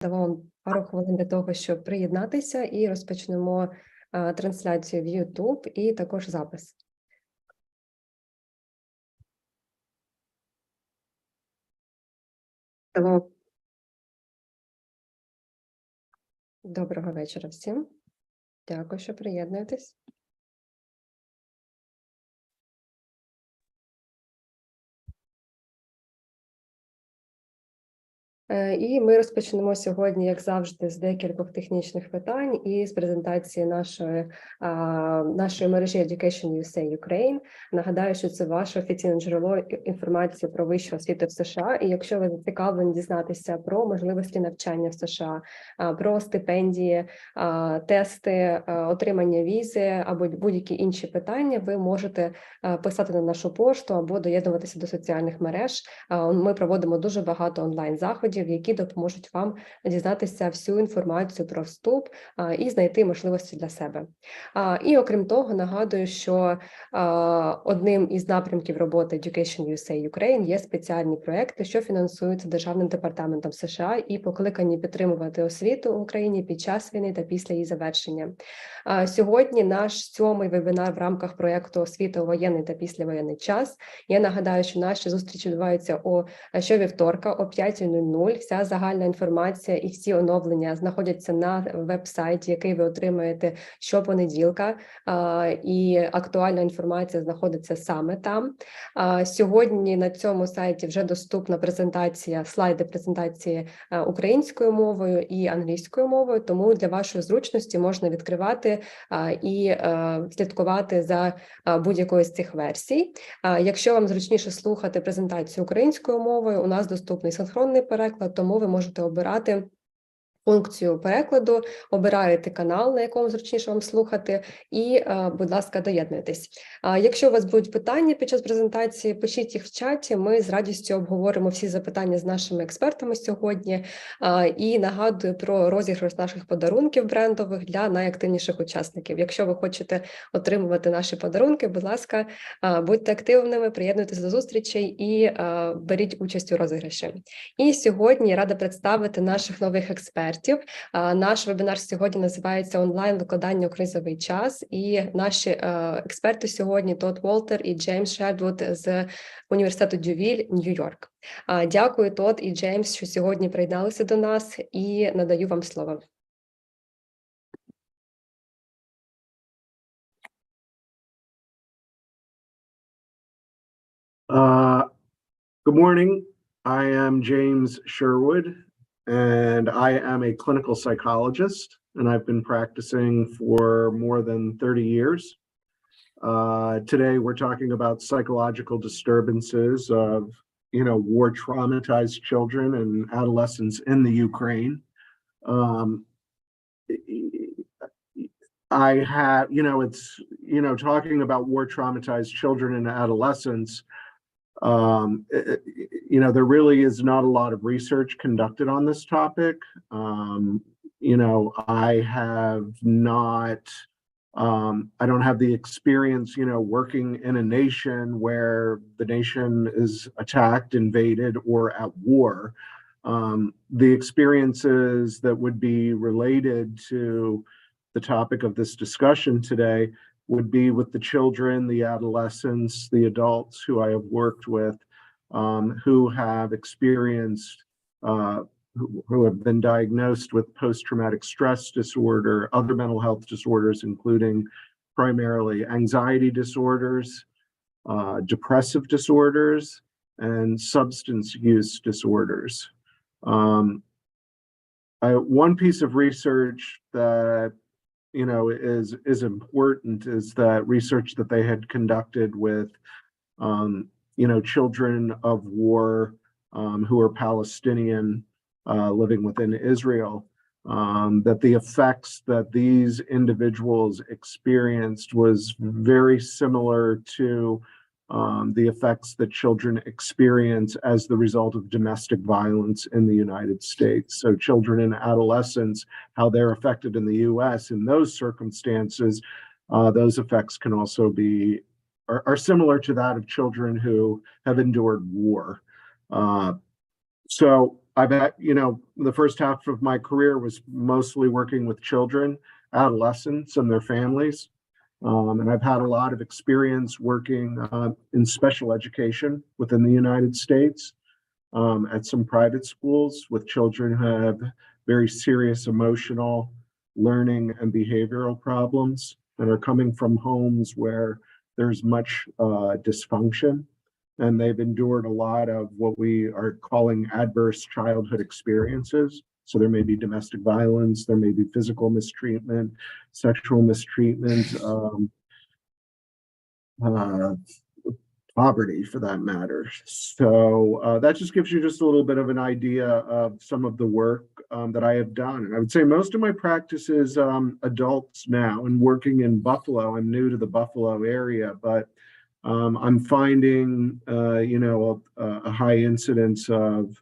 Дамо вам пару хвилин для того, щоб приєднатися, і розпочнемо трансляцію в YouTube і також запис. Доброго вечора всім. Дякую, що приєднуєтесь. І ми розпочнемо сьогодні, як завжди, з декількох технічних питань і з презентації нашої мережі Education Ukraine. Нагадаю, що це ваше офіційне джерело інформації про вищу освіту в США. І якщо ви зацікавлені дізнатися про можливості навчання в США, про стипендії, тести, отримання візи або будь-які інші питання, ви можете писати на нашу пошту або доєднуватися до соціальних мереж. Ми проводимо дуже багато онлайн-заходів, які допоможуть вам дізнатися всю інформацію про вступ і знайти можливості для себе. І окрім того, нагадую, що одним із напрямків роботи Education Ukraine є спеціальні проекти, що фінансуються Державним департаментом США і покликані підтримувати освіту в Україні під час війни та після її завершення. Сьогодні наш 7-й вебінар в рамках проєкту «Освіта у воєнний та післявоєнний час». Я нагадаю, що наші зустрічі відбуваються щовівторка о 5:00. Вся загальна інформація і всі оновлення знаходяться на веб-сайті, який ви отримаєте щопонеділка, і актуальна інформація знаходиться саме там. Сьогодні на цьому сайті вже доступна презентація, слайди презентації українською мовою і англійською мовою, тому для вашої зручності можна відкривати і слідкувати за будь-якою з цих версій. Якщо вам зручніше слухати презентацію українською мовою, у нас доступний синхронний переклад, тому ви можете обирати функцію перекладу, обираєте канал, на якому зручніше вам слухати, і, будь ласка, доєднуйтесь. Якщо у вас будуть питання під час презентації, пишіть їх в чаті, ми з радістю обговоримо всі запитання з нашими експертами сьогодні. І нагадую про розіграш наших подарунків брендових для найактивніших учасників. Якщо ви хочете отримувати наші подарунки, будь ласка, будьте активними, приєднуйтесь до зустрічей і беріть участь у розіграші. І сьогодні я рада представити наших нових експертів. Наш вебінар сьогодні називається «Онлайн викладання у кризовий час», і наші експерти сьогодні Тода Уолтер і Джеймс Шервуд з Університету Д'ювіль, Нью Йорк. Дякую, Тод і Джеймс, що сьогодні приєдналися до нас, і надаю вам слово. Good morning. I am James Sherwood, and I am a clinical psychologist, and I've been practicing for more than 30 years. Today, we're talking about psychological disturbances of, war traumatized children and adolescents in the Ukraine. I have, it's, talking about war traumatized children and adolescents. There really is not a lot of research conducted on this topic. I have not, I don't have the experience, working in a nation where the nation is attacked, invaded, or at war. The experiences that would be related to the topic of this discussion today would be with the children, the adolescents, the adults who I have worked with, who have experienced, who have been diagnosed with post-traumatic stress disorder, other mental health disorders, including primarily anxiety disorders, depressive disorders, and substance use disorders. One piece of research that is important is that research that they had conducted with, children of war who are Palestinian living within Israel, that the effects that these individuals experienced was very similar to the effects that children experience as the result of domestic violence in the United States. So children and adolescents, how they're affected in the US in those circumstances, those effects can also be, are similar to that of children who have endured war. So I've had, the first half of my career was mostly working with children, adolescents, and their families. And I've had a lot of experience working in special education within the United States at some private schools with children who have very serious emotional, learning, and behavioral problems and are coming from homes where there's much dysfunction. And they've endured a lot of what we are calling adverse childhood experiences. So there may be domestic violence, there may be physical mistreatment, sexual mistreatment, poverty for that matter. So that just gives you just a little bit of an idea of some of the work that I have done. And I would say most of my practice is adults now, and working in Buffalo. I'm new to the Buffalo area, but I'm finding, a high incidence of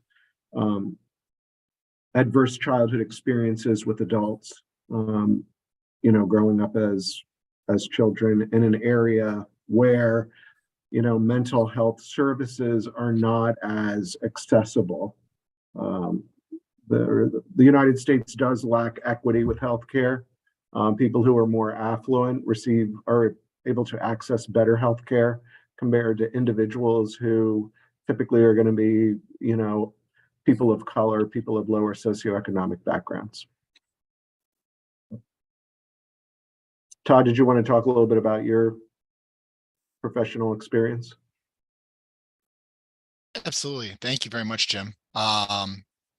adverse childhood experiences with adults, growing up as children in an area where, mental health services are not as accessible. The United States does lack equity with healthcare. People who are more affluent are able to access better healthcare compared to individuals who typically are going to be, people of color, people of lower socioeconomic backgrounds. Todd, did you want to talk a little bit about your professional experience? Absolutely. Thank you very much, Jim.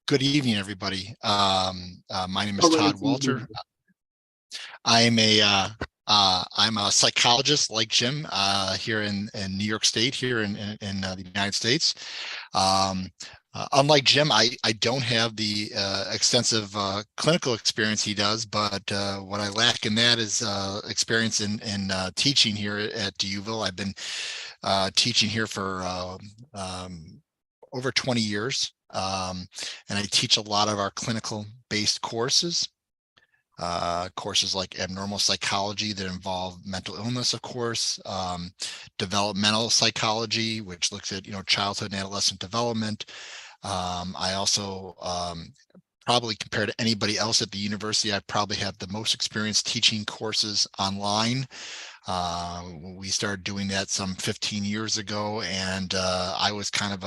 Good evening, everybody. My name is Toda Uoltera. I'm a psychologist like Jim here in New York State, here in the United States. Unlike Jim, I don't have the extensive clinical experience he does, but what I lack in that is experience in teaching here at D'Yuville. I've been teaching here for over 20 years, and I teach a lot of our clinical-based courses. Courses like abnormal psychology that involve mental illness, of course, developmental psychology, which looks at childhood and adolescent development. I also probably, compared to anybody else at the university, I probably have the most experience teaching courses online. We started doing that some 15 years ago, and I was kind of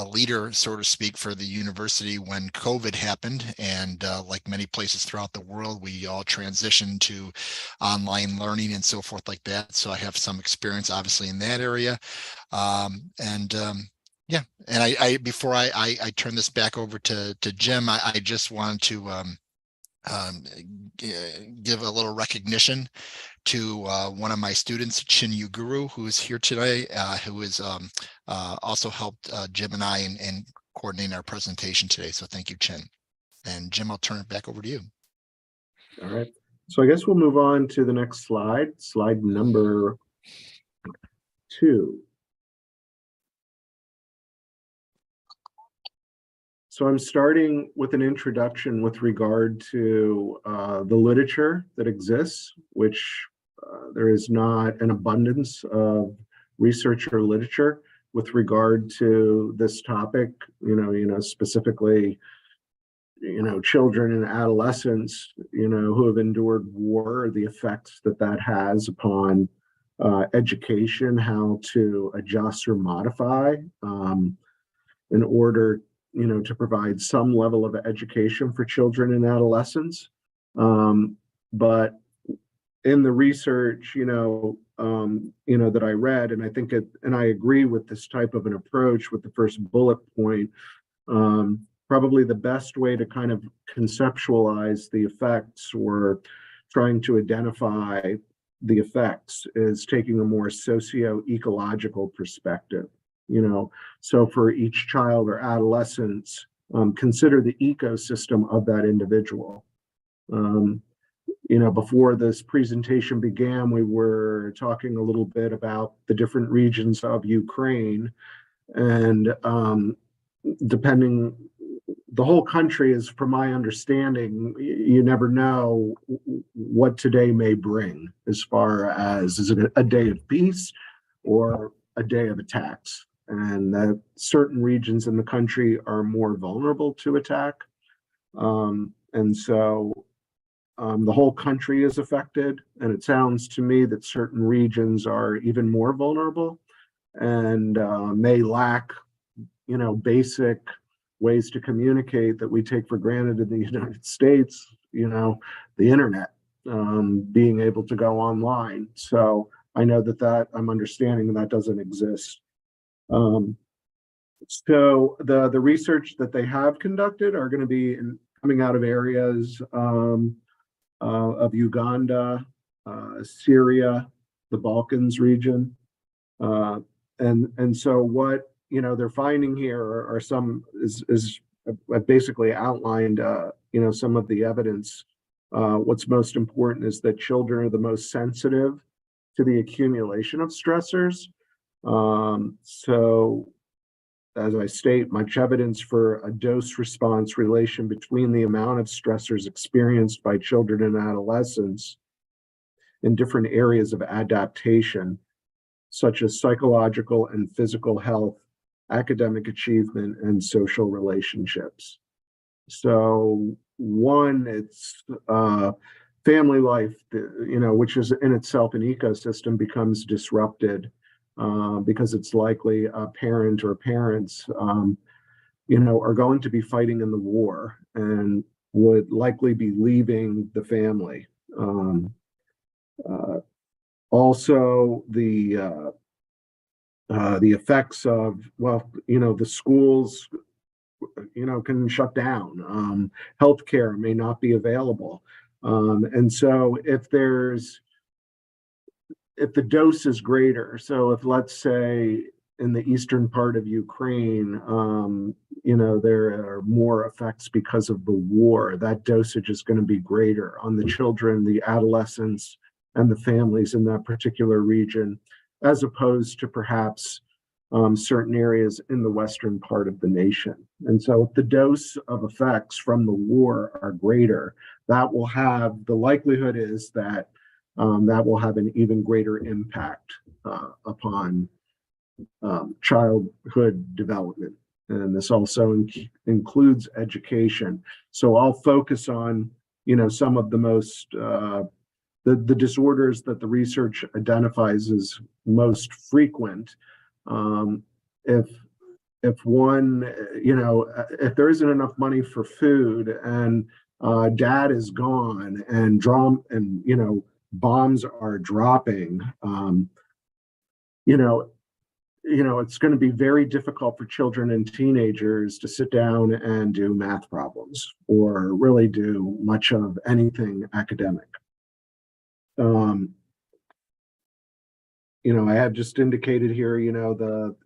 a leader, so to speak, for the university when COVID happened. And like many places throughout the world, we all transitioned to online learning and so forth like that. So I have some experience, obviously, in that area. Yeah, and I before I turn this back over to Jim, I just wanted to give a little recognition to one of my students, Chin-Yu Guru, who is here today, who has also helped Jim and I in coordinating our presentation today. So thank you, Chin. And Jim, I'll turn it back over to you. All right. So I guess we'll move on to the next slide, slide number 2. So I'm starting with an introduction with regard to the literature that exists, which there is not an abundance of research or literature with regard to this topic, specifically, children and adolescents, who have endured war, the effects that has upon education, how to adjust or modify in order to provide some level of education for children and adolescents. But in the research, that I read, and I think and I agree with this type of an approach with the first bullet point, probably the best way to kind of conceptualize the effects or trying to identify the effects is taking a more socio-ecological perspective. So for each child or adolescent, consider the ecosystem of that individual. Before this presentation began, we were talking a little bit about the different regions of Ukraine, and depending, the whole country is, from my understanding, you never know what today may bring, as far as, is it a day of peace or a day of attacks? and that certain regions in the country are more vulnerable to attack. And so the whole country is affected, and it sounds to me that certain regions are even more vulnerable and may lack, basic ways to communicate that we take for granted in the United States, the internet, being able to go online. So I know that I'm understanding that doesn't exist. So the research that they have conducted are going to be coming out of areas of Uganda, Syria, the Balkans region. And so what, they're finding here are some is basically outlined, some of the evidence. What's most important is that children are the most sensitive to the accumulation of stressors. So as I state, much evidence for a dose-response relation between the amount of stressors experienced by children and adolescents in different areas of adaptation, such as psychological and physical health, academic achievement, and social relationships. So one, it's family life, which is in itself an ecosystem, becomes disrupted because it's likely a parent or parents, are going to be fighting in the war and would likely be leaving the family. Also, the effects of, the schools, can shut down. Healthcare may not be available. And so if the dose is greater, so if, let's say, in the eastern part of Ukraine, there are more effects because of the war, that dosage is going to be greater on the children, the adolescents, and the families in that particular region, as opposed to perhaps certain areas in the western part of the nation. And so if the dose of effects from the war are greater, that will have, the likelihood is that that will have an even greater impact upon childhood development. And this also includes education. So I'll focus on, some of the most, the disorders that the research identifies as most frequent. If one, if there isn't enough money for food and dad is gone and bombs are dropping, it's going to be very difficult for children and teenagers to sit down and do math problems or really do much of anything academic. I have just indicated here, the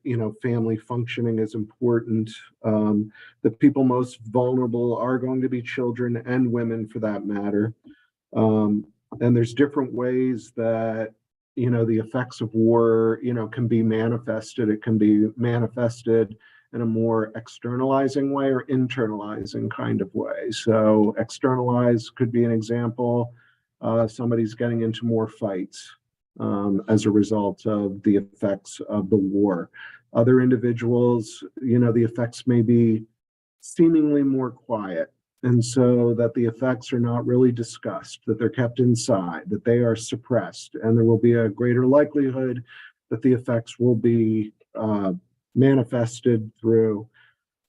family functioning is important. The people most vulnerable are going to be children and women, for that matter. And there's different ways that, the effects of war, can be manifested. It can be manifested in a more externalizing way or internalizing kind of way. So externalize could be an example. Somebody's getting into more fights as a result of the effects of the war. Other individuals, the effects may be seemingly more quiet, and so that the effects are not really discussed, that they're kept inside, that they are suppressed, and there will be a greater likelihood that the effects will be manifested through,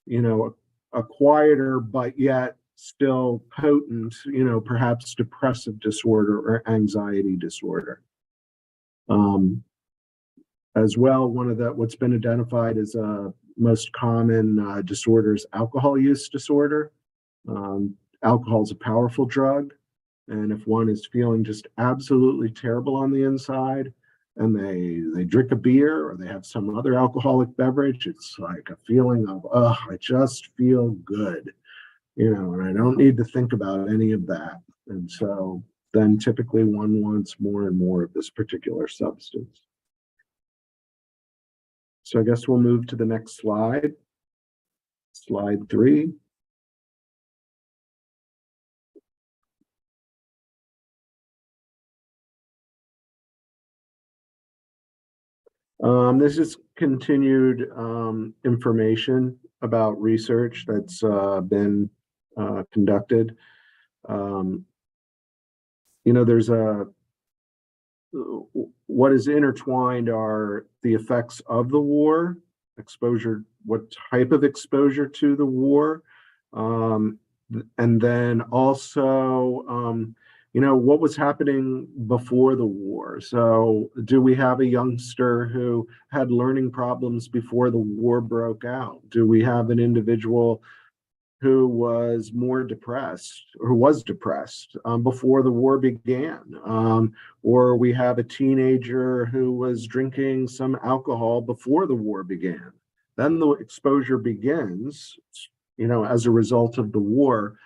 a quieter but yet still potent, perhaps depressive disorder or anxiety disorder. As well, what's been identified as most common disorder is alcohol use disorder. Alcohol is a powerful drug, and if one is feeling just absolutely terrible on the inside and they drink a beer or they have some other alcoholic beverage, it's like a feeling of, I just feel good, and I don't need to think about any of that. And so then typically one wants more and more of this particular substance. So I guess we'll move to the next slide. Slide 3. This is continued information about research that's been conducted. There's what is intertwined are the effects of the war, exposure, what type of exposure to the war, and then also, what was happening before the war. So do we have a youngster who had learning problems before the war broke out? Do we have an individual who was more depressed or was depressed before the war began? Or we have a teenager who was drinking some alcohol before the war began. Then the exposure begins, as a result of the war.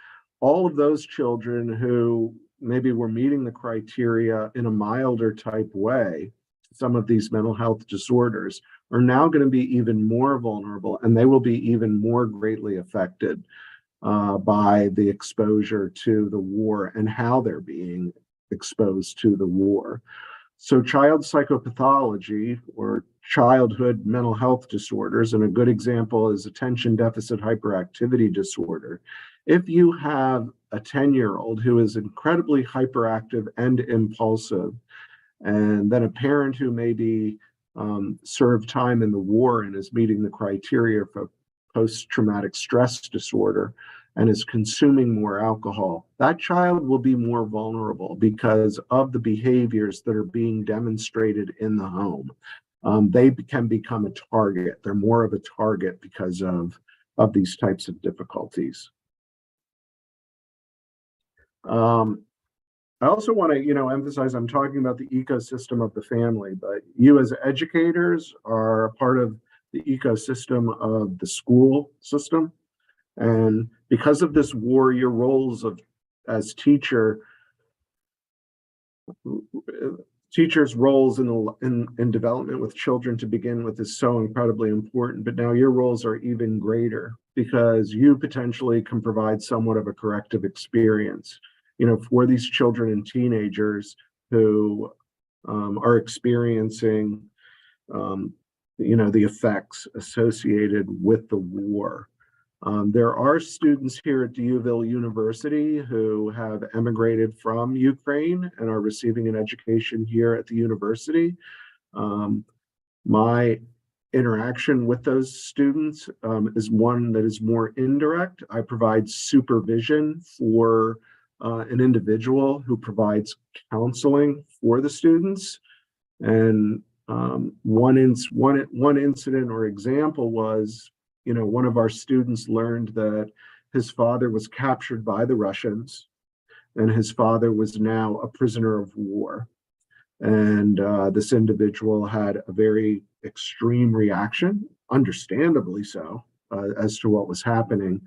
All of those children who maybe were meeting the criteria in a milder type way, some of these mental health disorders, are now going to be even more vulnerable, and they will be even more greatly affected by the exposure to the war and how they're being exposed to the war. So child psychopathology, or childhood mental health disorders, and a good example is attention deficit hyperactivity disorder. If you have a 10-year-old who is incredibly hyperactive and impulsive, and then a parent who maybe served time in the war and is meeting the criteria for post-traumatic stress disorder and is consuming more alcohol, that child will be more vulnerable because of the behaviors that are being demonstrated in the home. They can become a target. They're more of a target because of these types of difficulties. I also want to, emphasize, I'm talking about the ecosystem of the family, but you as educators are a part of the ecosystem of the school system. And because of this war, your roles as teachers' roles in development with children to begin with is so incredibly important. But now your roles are even greater because you potentially can provide somewhat of a corrective experience, for these children and teenagers who are experiencing, the effects associated with the war. There are students here at D'Yuville University who have emigrated from Ukraine and are receiving an education here at the university. My interaction with those students is one that is more indirect. I provide supervision for an individual who provides counseling for the students. And one incident or example was, one of our students learned that his father was captured by the Russians, and his father was now a prisoner of war. And this individual had a very extreme reaction, understandably so, as to what was happening.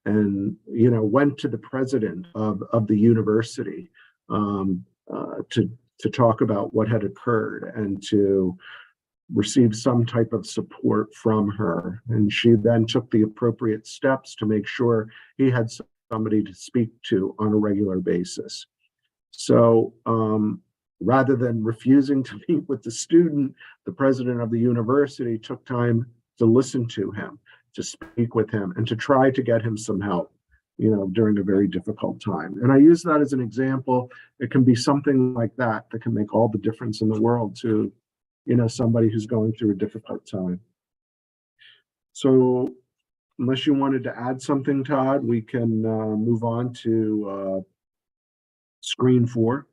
And went to the president of the university to talk about what had occurred and to receive some type of support from her. And she then took the appropriate steps to make sure he had somebody to speak to on a regular basis. So rather than refusing to meet with the student, the president of the university took time to listen to him, to speak with him, and to try to get him some help, during a very difficult time. And I use that as an example. It can be something like that can make all the difference in the world to, somebody who's going through a difficult time. So unless you wanted to add something, Todd, we can move on to screen 4.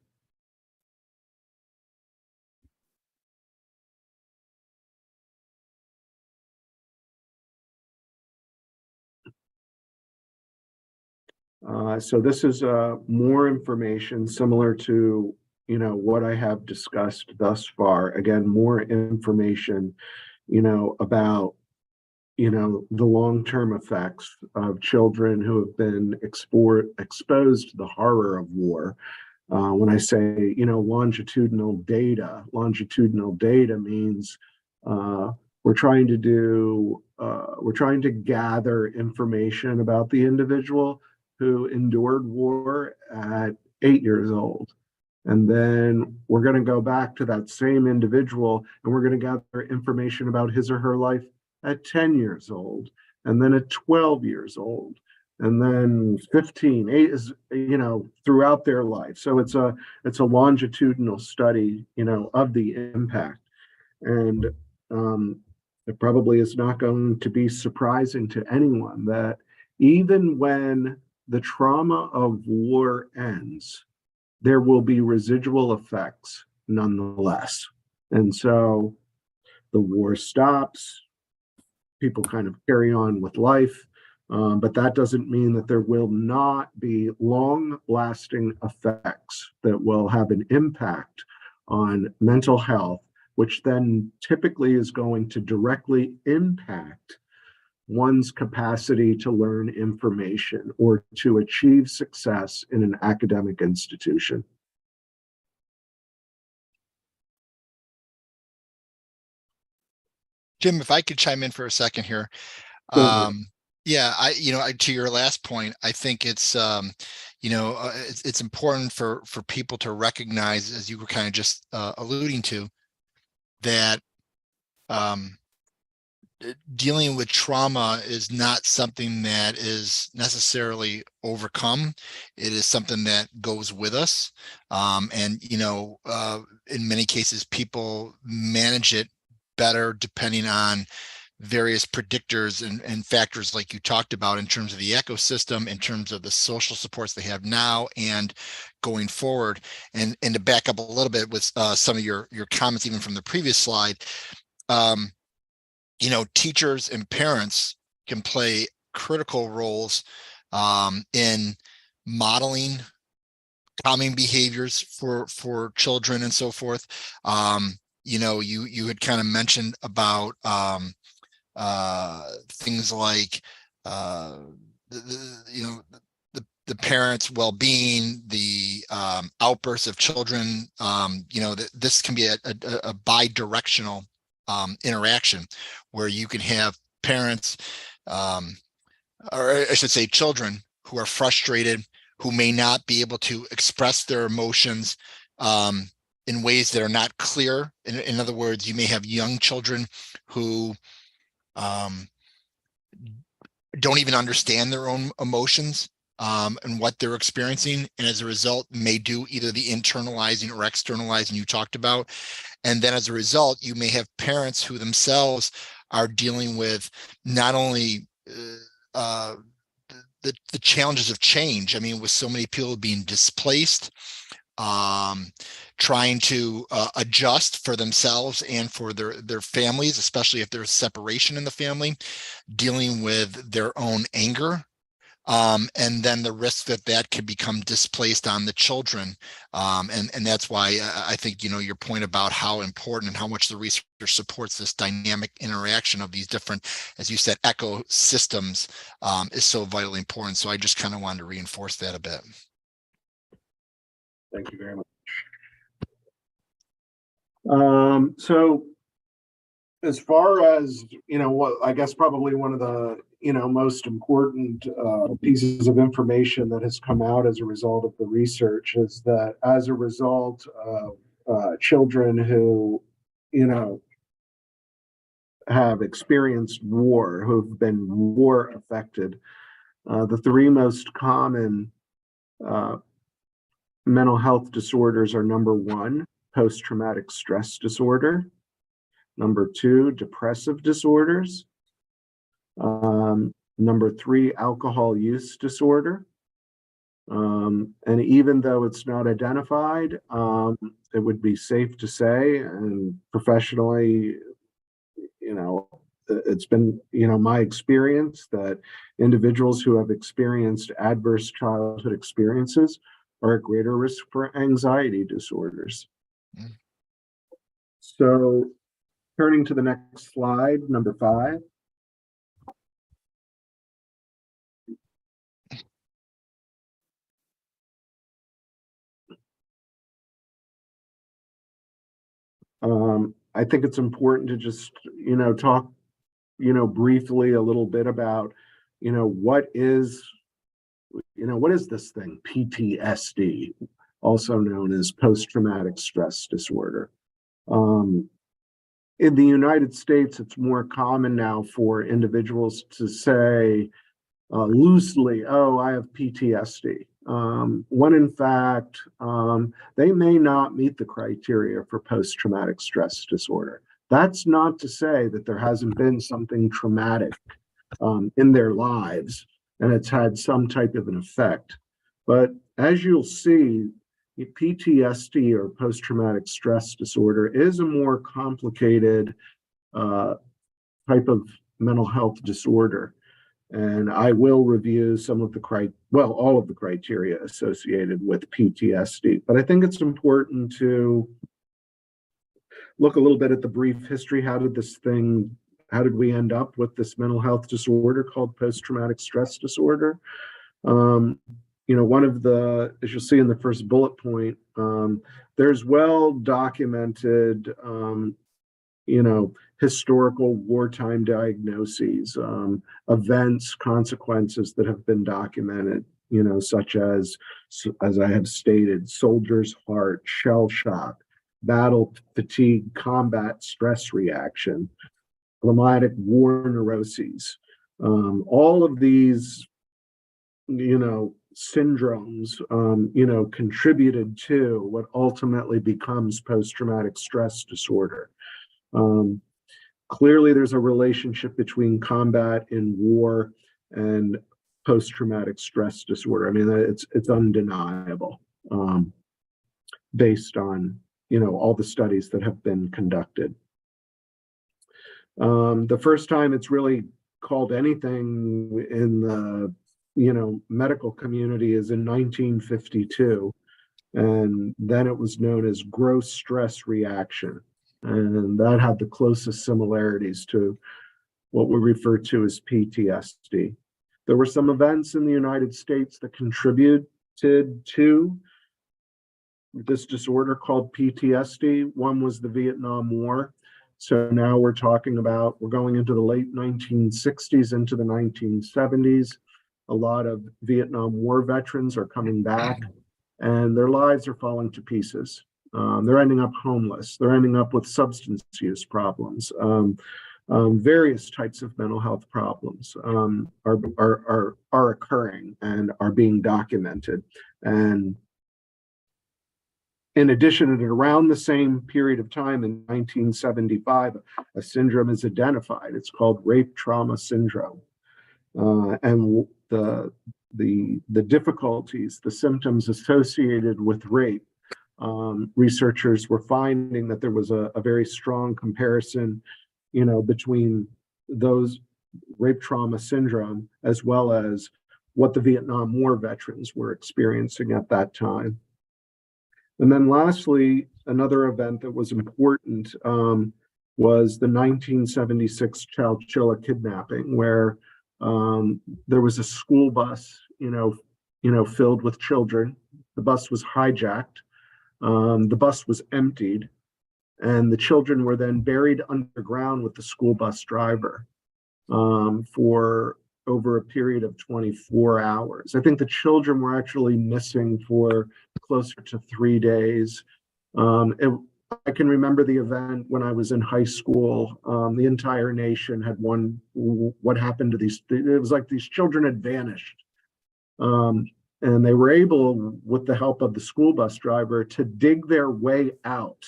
So this is more information similar to, what I have discussed thus far. Again, more information, about, the long-term effects of children who have been exposed to the horror of war. When I say, longitudinal data means we're trying to gather information about the individual who endured war at 8 years old, And then we're going to go back to that same individual and we're going to gather information about his or her life at 10 years old, and then at 12 years old, and then 15, 8 is, throughout their life. So it's a longitudinal study, of the impact. And it probably is not going to be surprising to anyone that even when the trauma of war ends, there will be residual effects nonetheless. And so the war stops, people kind of carry on with life, but that doesn't mean that there will not be long-lasting effects that will have an impact on mental health, which then typically is going to directly impact one's capacity to learn information or to achieve success in an academic institution. Jim, if I could chime in for a second here. Yeah, to your last point, I think it's, it's important for people to recognize, as you were kind of just alluding to, that dealing with trauma is not something that is necessarily overcome. It is something that goes with us. And, in many cases, people manage it better depending on various predictors and factors like you talked about in terms of the ecosystem, in terms of the social supports they have now and going forward. And to back up a little bit with some of your comments, even from the previous slide, teachers and parents can play critical roles in modeling calming behaviors for children and so forth. You had kind of mentioned about things like the parents' well-being, the outbursts of children. This can be a bi-directional interaction where you can have parents, or I should say children, who are frustrated, who may not be able to express their emotions in ways that are not clear. In other words, you may have young children who don't even understand their own emotions and what they're experiencing, and as a result may do either the internalizing or externalizing you talked about. And then as a result, you may have parents who themselves are dealing with not only the challenges of change. I mean, with so many people being displaced, trying to adjust for themselves and for their families, especially if there's separation in the family, dealing with their own anger, and then the risk that could become displaced on the children. And that's why I think, your point about how important and how much the research supports this dynamic interaction of these different, as you said, ecosystems is so vitally important. So I just kind of wanted to reinforce that a bit. Thank you very much. So as far as, what I guess probably one of the, most important pieces of information that has come out as a result of the research is that as a result of children who, have experienced war, who've been war affected, the three most common mental health disorders are: number one, post-traumatic stress disorder; number two, depressive disorders; number three, alcohol use disorder. And even though it's not identified, it would be safe to say, and professionally, it's been, my experience that individuals who have experienced adverse childhood experiences are at greater risk for anxiety disorders. Mm. So turning to the next slide, number 5. I think it's important to just, talk, briefly a little bit about, what is this thing, PTSD? also known as post-traumatic stress disorder. In the United States, it's more common now for individuals to say loosely, oh, I have PTSD. When in fact, they may not meet the criteria for post-traumatic stress disorder. That's not to say that there hasn't been something traumatic in their lives and it's had some type of an effect. But as you'll see, PTSD or post-traumatic stress disorder is a more complicated type of mental health disorder. And I will review some of the all of the criteria associated with PTSD. But I think it's important to look a little bit at the brief history. How did we end up with this mental health disorder called post-traumatic stress disorder? One of the, as you'll see in the first bullet point, there's well-documented, historical wartime diagnoses, events, consequences that have been documented, such as I have stated, soldier's heart, shell shock, battle fatigue, combat stress reaction, traumatic war neuroses. All of these, syndromes, contributed to what ultimately becomes post-traumatic stress disorder. Clearly, there's a relationship between combat in war and post-traumatic stress disorder. I mean, it's undeniable, based on all the studies that have been conducted. The first time it's really called anything in the medical community is in 1952, and then it was known as gross stress reaction, and that had the closest similarities to what we refer to as PTSD. There were some events in the United States that contributed to this disorder called PTSD. One was the Vietnam War. So now we're going into the late 1960s into the 1970s. A lot of Vietnam War veterans are coming back and their lives are falling to pieces. They're ending up homeless. They're ending up with substance use problems. Various types of mental health problems are occurring and are being documented. And in addition, at around the same period of time in 1975, a syndrome is identified. It's called rape trauma syndrome. And the difficulties, the symptoms associated with rape, researchers were finding that there was a very strong comparison, between those rape trauma syndrome as well as what the Vietnam War veterans were experiencing at that time. And then lastly, another event that was important was the 1976 Chowchilla kidnapping, where there was a school bus, filled with children. The bus was hijacked. The bus was emptied, and the children were then buried underground with the school bus driver for over a period of 24 hours. I think the children were actually missing for closer to 3 days. I can remember the event when I was in high school. The entire nation had what happened to these. It was like these children had vanished. And they were able, with the help of the school bus driver, to dig their way out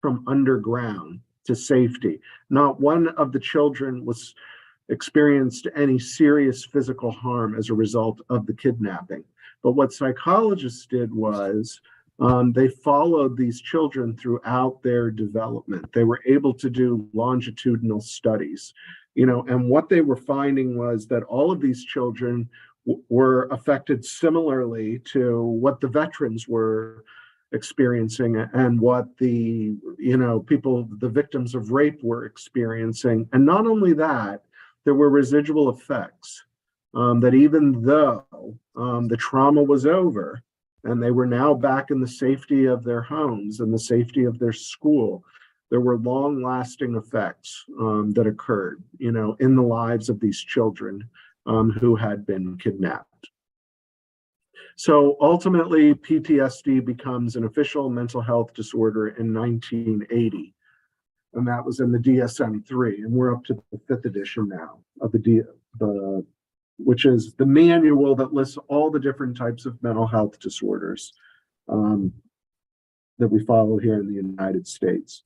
from underground to safety. Not one of the children experienced any serious physical harm as a result of the kidnapping. But what psychologists did was they followed these children throughout their development. They were able to do longitudinal studies, and what they were finding was that all of these children were affected similarly to what the veterans were experiencing and what the the victims of rape were experiencing. And not only that, there were residual effects, that even though the trauma was over and they were now back in the safety of their homes and the safety of their school, there were long-lasting effects that occurred, in the lives of these children who had been kidnapped. So ultimately, PTSD becomes an official mental health disorder in 1980. And that was in the DSM-3. And we're up to the 5th edition now of which is the manual that lists all the different types of mental health disorders that we follow here in the United States.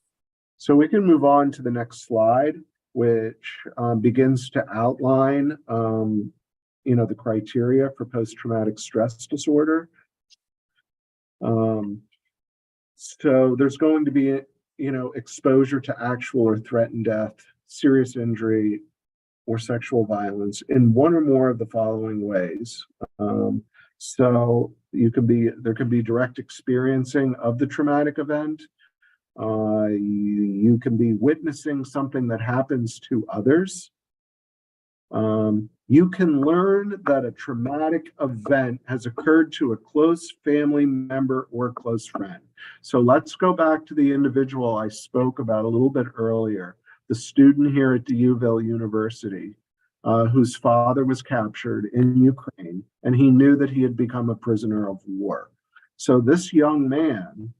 So we can move on to the next slide, which begins to outline the criteria for post-traumatic stress disorder. So there's going to be, exposure to actual or threatened death, serious injury, or sexual violence in one or more of the following ways. So there can be direct experiencing of the traumatic event. You can be witnessing something that happens to others. You can learn that a traumatic event has occurred to a close family member or close friend. So let's go back to the individual I spoke about a little bit earlier, the student here at D'Yuville University, whose father was captured in Ukraine, and he knew that he had become a prisoner of war. So this young man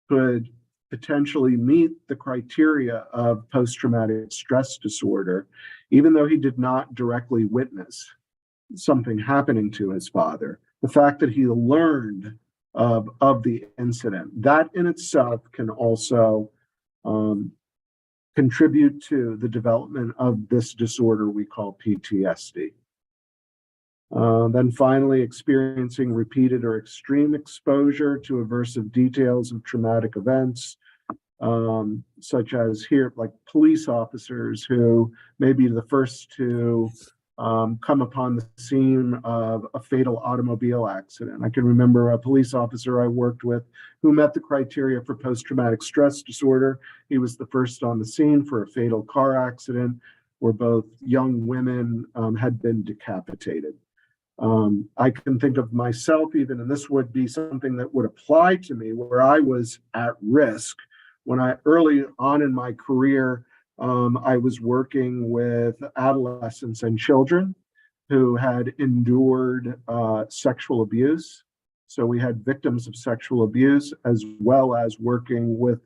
could potentially meet the criteria of post-traumatic stress disorder, even though he did not directly witness something happening to his father. The fact that he learned of the incident, that in itself can also contribute to the development of this disorder we call PTSD. Then finally, experiencing repeated or extreme exposure to aversive details of traumatic events, such as here, like police officers who may be the first to come upon the scene of a fatal automobile accident. I can remember a police officer I worked with who met the criteria for post-traumatic stress disorder. He was the first on the scene for a fatal car accident where both young women had been decapitated. I can think of myself even, and this would be something that would apply to me, where I was at risk when early on in my career, I was working with adolescents and children who had endured sexual abuse. So we had victims of sexual abuse, as well as working with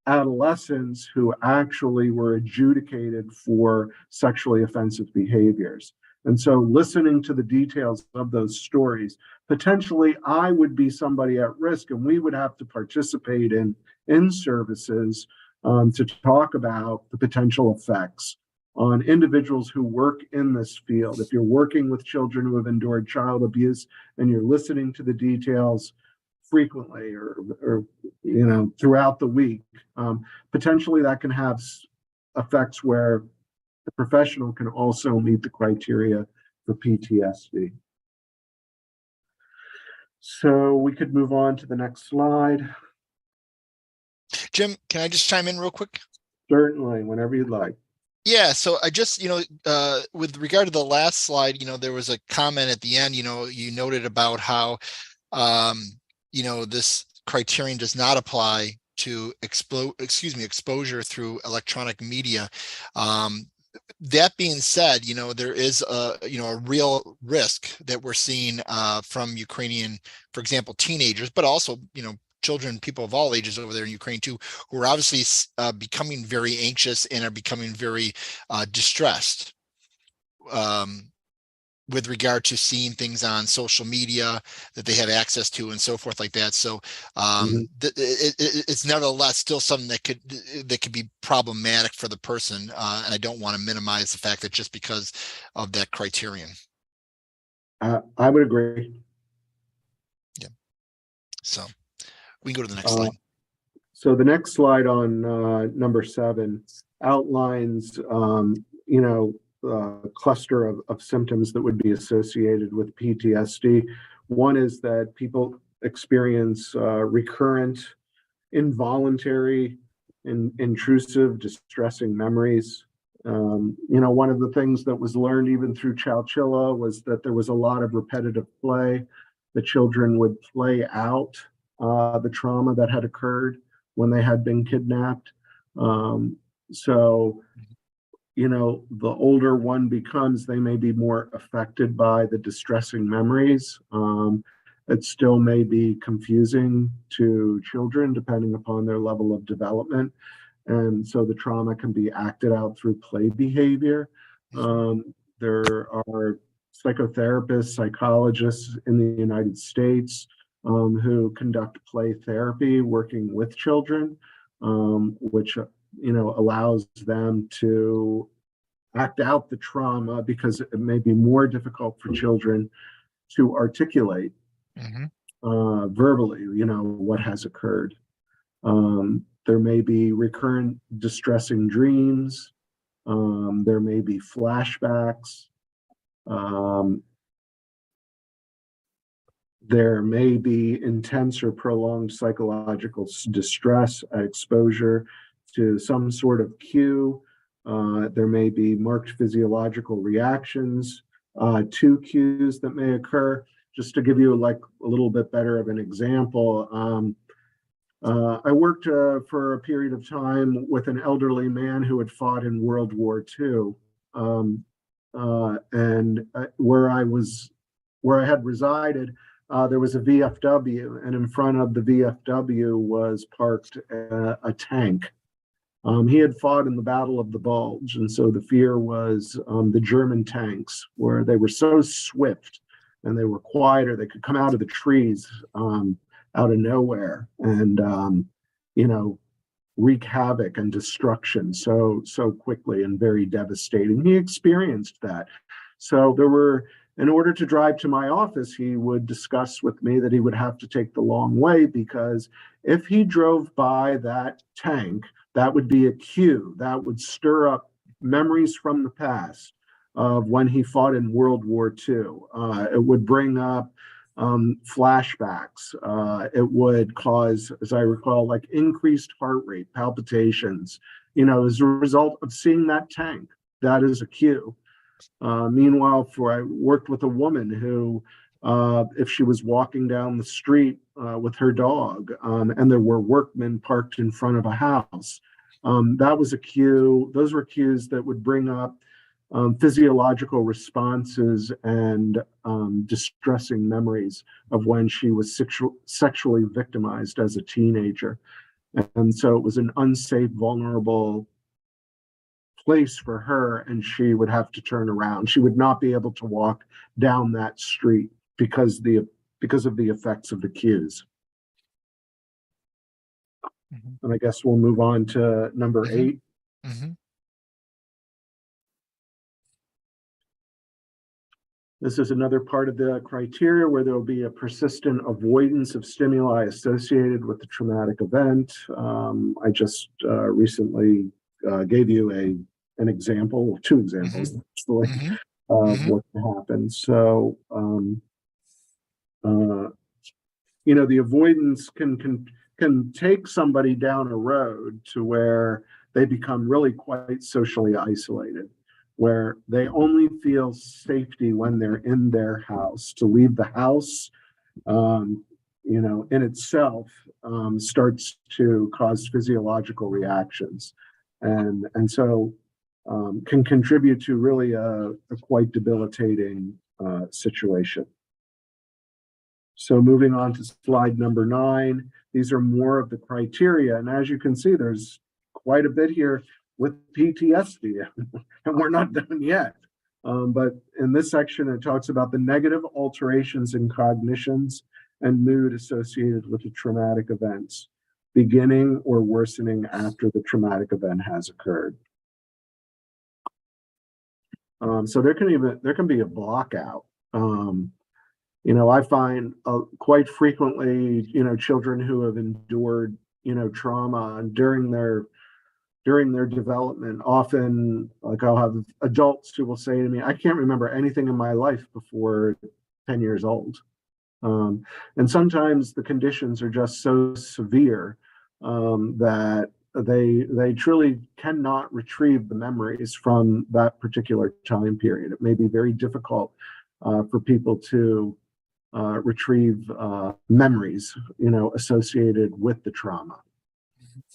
adolescents who actually were adjudicated for sexually offensive behaviors. And so listening to the details of those stories, potentially I would be somebody at risk, and we would have to participate in services to talk about the potential effects on individuals who work in this field. If you're working with children who have endured child abuse and you're listening to the details frequently or throughout the week, potentially that can have effects where the professional can also meet the criteria for PTSD. So we could move on to the next slide. Jim, can I just chime in real quick? Certainly, whenever you'd like. Yeah, so I just, with regard to the last slide, there was a comment at the end, you noted about how, this criterion does not apply to exposure through electronic media. That being said, there is a real risk that we're seeing from Ukrainian, for example, teenagers, but also, children, people of all ages over there in Ukraine too, who are obviously becoming very anxious and are becoming very distressed with regard to seeing things on social media that they have access to and so forth like that. So it's nevertheless still something that could be problematic for the person. And I don't want to minimize the fact that just because of that criterion. I would agree. Yeah. So we can go to the next slide. So the next slide on number 7 outlines, a cluster of symptoms that would be associated with PTSD. One is that people experience recurrent, involuntary, intrusive, distressing memories. One of the things that was learned even through Chowchilla was that there was a lot of repetitive play. The children would play out the trauma that had occurred when they had been kidnapped. So the older one becomes, they may be more affected by the distressing memories. it still may be confusing to children depending upon their level of development. And so the trauma can be acted out through play behavior. There are psychotherapists, psychologists in the United States who conduct play therapy working with children, which allows them to act out the trauma because it may be more difficult for children to articulate verbally, what has occurred. There may be recurrent distressing dreams. There may be flashbacks. There may be intense or prolonged psychological distress at exposure to some sort of cue. There may be marked physiological reactions to cues that may occur. Just to give you a little bit better of an example, I worked for a period of time with an elderly man who had fought in World War II, and where I had resided, there was a VFW, and in front of the VFW was parked a tank. He had fought in the Battle of the Bulge, and so the fear was the German tanks, where they were so swift and they were quieter, they could come out of the trees out of nowhere and wreak havoc and destruction so quickly and very devastating. He experienced that. So in order to drive to my office, he would discuss with me that he would have to take the long way, because if he drove by that tank, that would be a cue that would stir up memories from the past of when he fought in World War II. It would bring up flashbacks. It would cause, as I recall, increased heart rate, palpitations, as a result of seeing that tank. That is a cue. Meanwhile, I worked with a woman who, if she was walking down the street with her dog, and there were workmen parked in front of a house, that was a cue. Those were cues that would bring up physiological responses and distressing memories of when she was sexually victimized as a teenager. And so it was an unsafe, vulnerable place for her, and she would have to turn around. She would not be able to walk down that street because of the effects of the cues. And I guess we'll move on to number 8. This is another part of the criteria where there will be a persistent avoidance of stimuli associated with the traumatic event. I just recently gave you an example, 2 examples, actually, of what happens. So, the avoidance can take somebody down a road to where they become really quite socially isolated, where they only feel safety when they're in their house. To leave the house, in itself, starts to cause physiological reactions, and so can contribute to really a quite debilitating situation. So moving on to slide number 9, these are more of the criteria, and as you can see, there's quite a bit here with PTSD, and we're not done yet. But in this section, it talks about the negative alterations in cognitions and mood associated with the traumatic events, beginning or worsening after the traumatic event has occurred. So there can be a block out. I find quite frequently, children who have endured, trauma during their development, often, I'll have adults who will say to me, I can't remember anything in my life before 10 years old. And sometimes the conditions are just so severe that they truly cannot retrieve the memories from that particular time period. It may be very difficult for people to retrieve memories, associated with the trauma.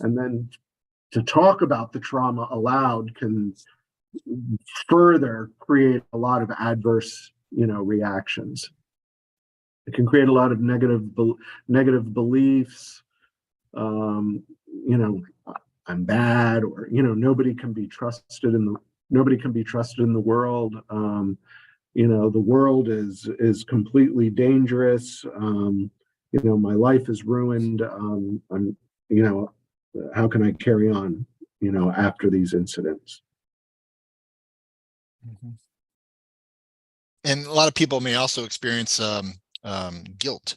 And then to talk about the trauma aloud can further create a lot of adverse, reactions. It can create a lot of negative beliefs. You know, I'm bad, or nobody can be trusted in the world. You know, the world is completely dangerous. You know, my life is ruined. You know, how can I carry on, after these incidents? Mm-hmm. And a lot of people may also experience guilt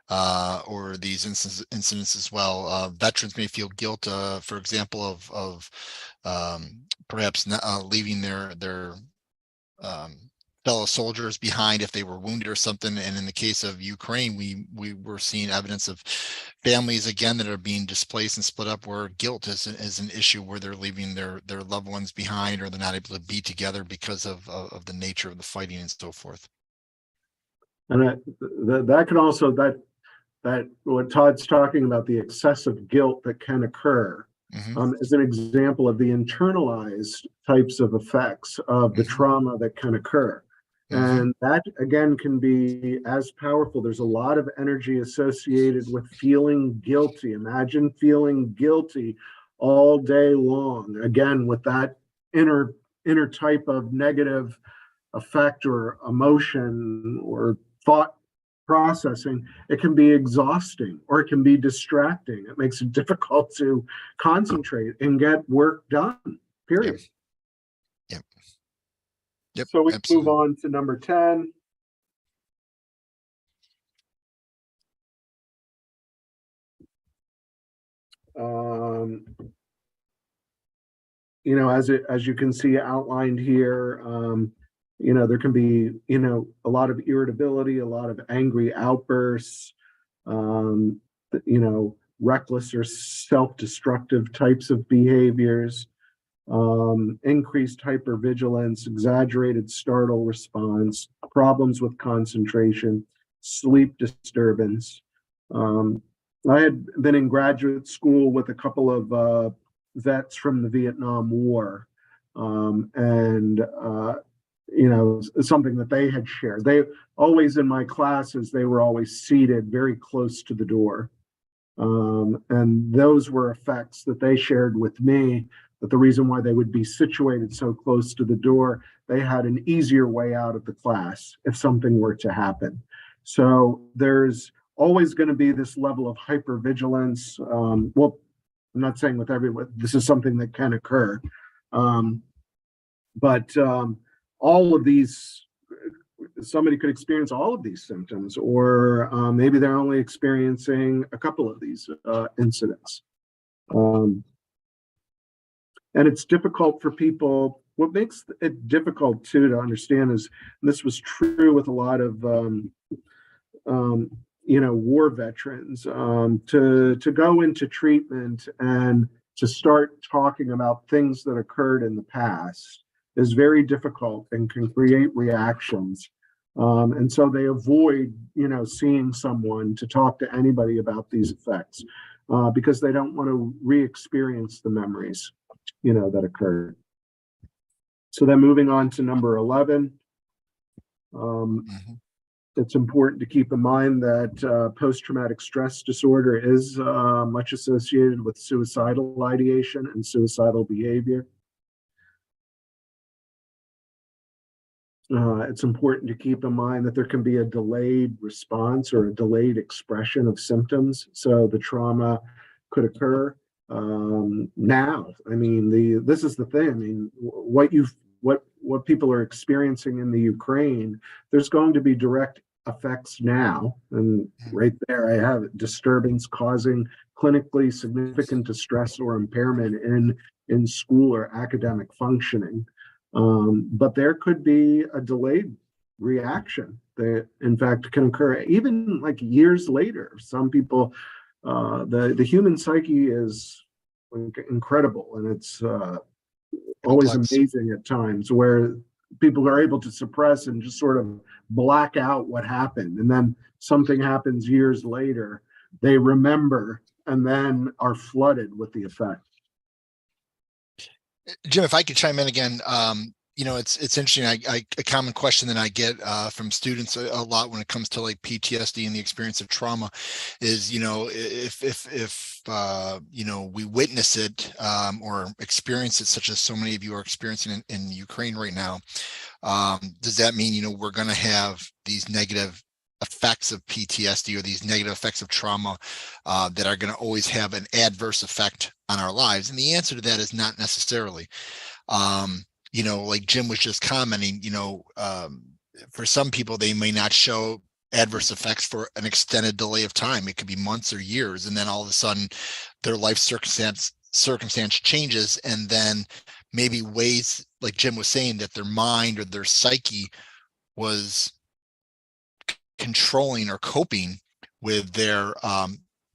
or these incidents as well. Veterans may feel guilt, for example, of perhaps not, leaving their fellow soldiers behind if they were wounded or something. And in the case of Ukraine, we were seeing evidence of families again that are being displaced and split up, where guilt is an issue, where they're leaving their loved ones behind, or they're not able to be together because of the nature of the fighting and so forth. And that can also, that what Todd's talking about, the excessive guilt that can occur, is an example of the internalized types of effects of the trauma that can occur. And that, again, can be as powerful. There's a lot of energy associated with feeling guilty. Imagine feeling guilty all day long, again, with that inner type of negative effect or emotion or thought processing. It can be exhausting, or it can be distracting. It makes it difficult to concentrate and get work done, period. Yep. So we Absolutely. move on to number 10. You know, as you can see outlined here, you know, there can be, a lot of irritability, a lot of angry outbursts, you know, reckless or self-destructive types of behaviors, increased hypervigilance, exaggerated startle response, problems with concentration, sleep disturbance. I had been in graduate school with a couple of vets from the Vietnam War, and you know, something that they had shared. They always, in my classes, they were always seated very close to the door, and those were effects that they shared with me. That the reason why they would be situated so close to the door, they had an easier way out of the class if something were to happen. So there's always going to be this level of hypervigilance. Well, I'm not saying with everyone, this is something that can occur. But all of these, somebody could experience all of these symptoms, or maybe they're only experiencing a couple of these incidents. And it's difficult for people. What makes it difficult too to understand is, and this was true with a lot of you know, war veterans, to go into treatment and to start talking about things that occurred in the past is very difficult and can create reactions. And so they avoid, seeing someone to talk to anybody about these effects, because they don't want to re-experience the memories, that occurred. So then moving on to number 11, it's important to keep in mind that post-traumatic stress disorder is much associated with suicidal ideation and suicidal behavior. It's important to keep in mind that there can be a delayed response or a delayed expression of symptoms. So the trauma could occur now. I mean, this is the thing. I mean, what people are experiencing in the Ukraine, there's going to be direct effects now. And right there, I have disturbance causing clinically significant distress or impairment in school or academic functioning. But there could be a delayed reaction that, in fact, can occur even like years later. Some people, the human psyche is incredible, and it's always amazing at times where people are able to suppress and just sort of black out what happened, and then something happens years later, they remember and then are flooded with the effect. Jim, if I could chime in again, it's interesting. A common question that I get from students a lot when it comes to like PTSD and the experience of trauma is, if we witness it or experience it, such as so many of you are experiencing in Ukraine right now, does that mean, we're going to have these negative effects of PTSD or these negative effects of trauma that are going to always have an adverse effect on our lives? And the answer to that is not necessarily. Like Jim was just commenting, for some people, they may not show adverse effects for an extended delay of time. It could be months or years. And then all of a sudden their life circumstance changes. And then maybe ways, like Jim was saying, that their mind or their psyche was controlling or coping with their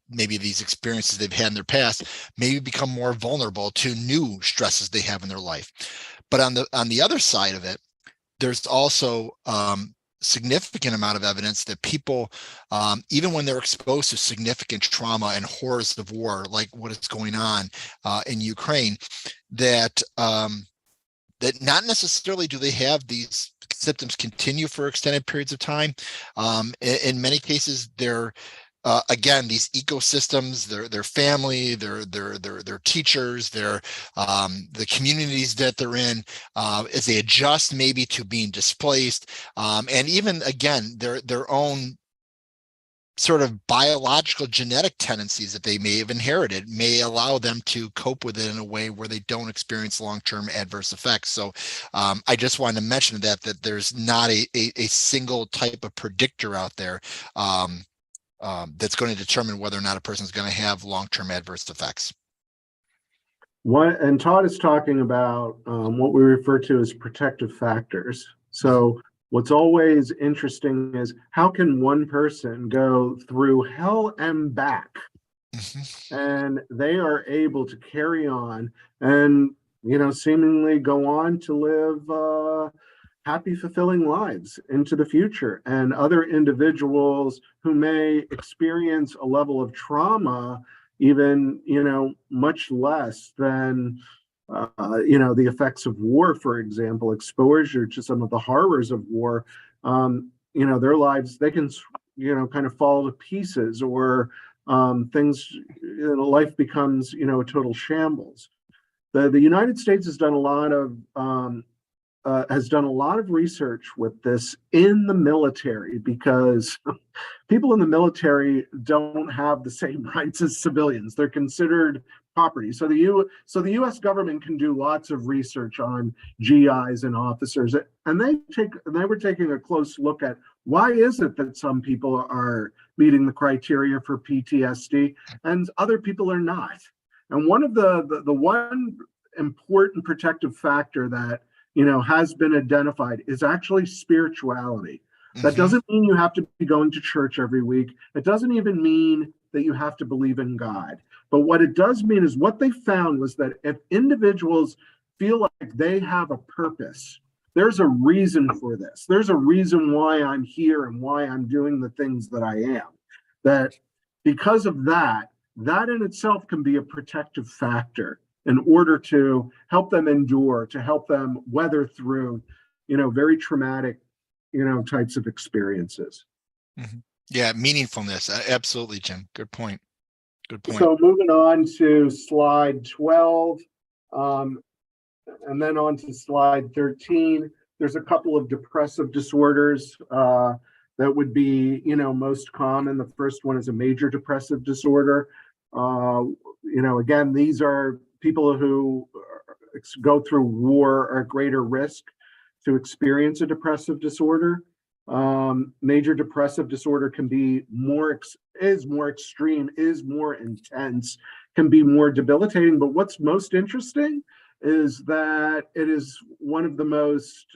maybe these experiences they've had in their past, maybe become more vulnerable to new stresses they have in their life. But on the other side of it, there's also significant amount of evidence that people, even when they're exposed to significant trauma and horrors of war, like what is going on in Ukraine, that not necessarily do they have these symptoms continue for extended periods of time. In many cases, they're again, these ecosystems, their family, their teachers, the communities that they're in, as they adjust maybe to being displaced, and even again their own sort of biological genetic tendencies that they may have inherited may allow them to cope with it in a way where they don't experience long-term adverse effects. So I just wanted to mention that there's not a single type of predictor out there that's going to determine whether or not a person is going to have long-term adverse effects. And Todd is talking about what we refer to as protective factors. So what's always interesting is how can one person go through hell and back, and they are able to carry on and, seemingly go on to live happy, fulfilling lives into the future. And other individuals who may experience a level of trauma, even, much less than, the effects of war, for example, exposure to some of the horrors of war, their lives, they can, kind of fall to pieces, or things, life becomes, a total shambles. The United States has done a lot of research with this in the military, because people in the military don't have the same rights as civilians. They're considered property. So the U.S. government can do lots of research on GIs and officers, and they were taking a close look at why is it that some people are meeting the criteria for PTSD and other people are not. And one of the one important protective factor that has been identified is actually spirituality. That doesn't mean you have to be going to church every week. It doesn't even mean that you have to believe in God. But what it does mean is, what they found was that if individuals feel like they have a purpose, there's a reason for this. There's a reason why I'm here and why I'm doing the things that I am. That because of that in itself can be a protective factor in order to help them endure, to help them weather through, very traumatic, types of experiences. Yeah, meaningfulness. Absolutely, Jim. Good point. Good point. So moving on to slide 12, and then on to slide 13, there's a couple of depressive disorders that would be, most common. The first one is a major depressive disorder. Again, these are people who go through war are at greater risk to experience a depressive disorder. Major depressive disorder can be is more extreme, is more intense, can be more debilitating. But what's most interesting is that it is one of the most,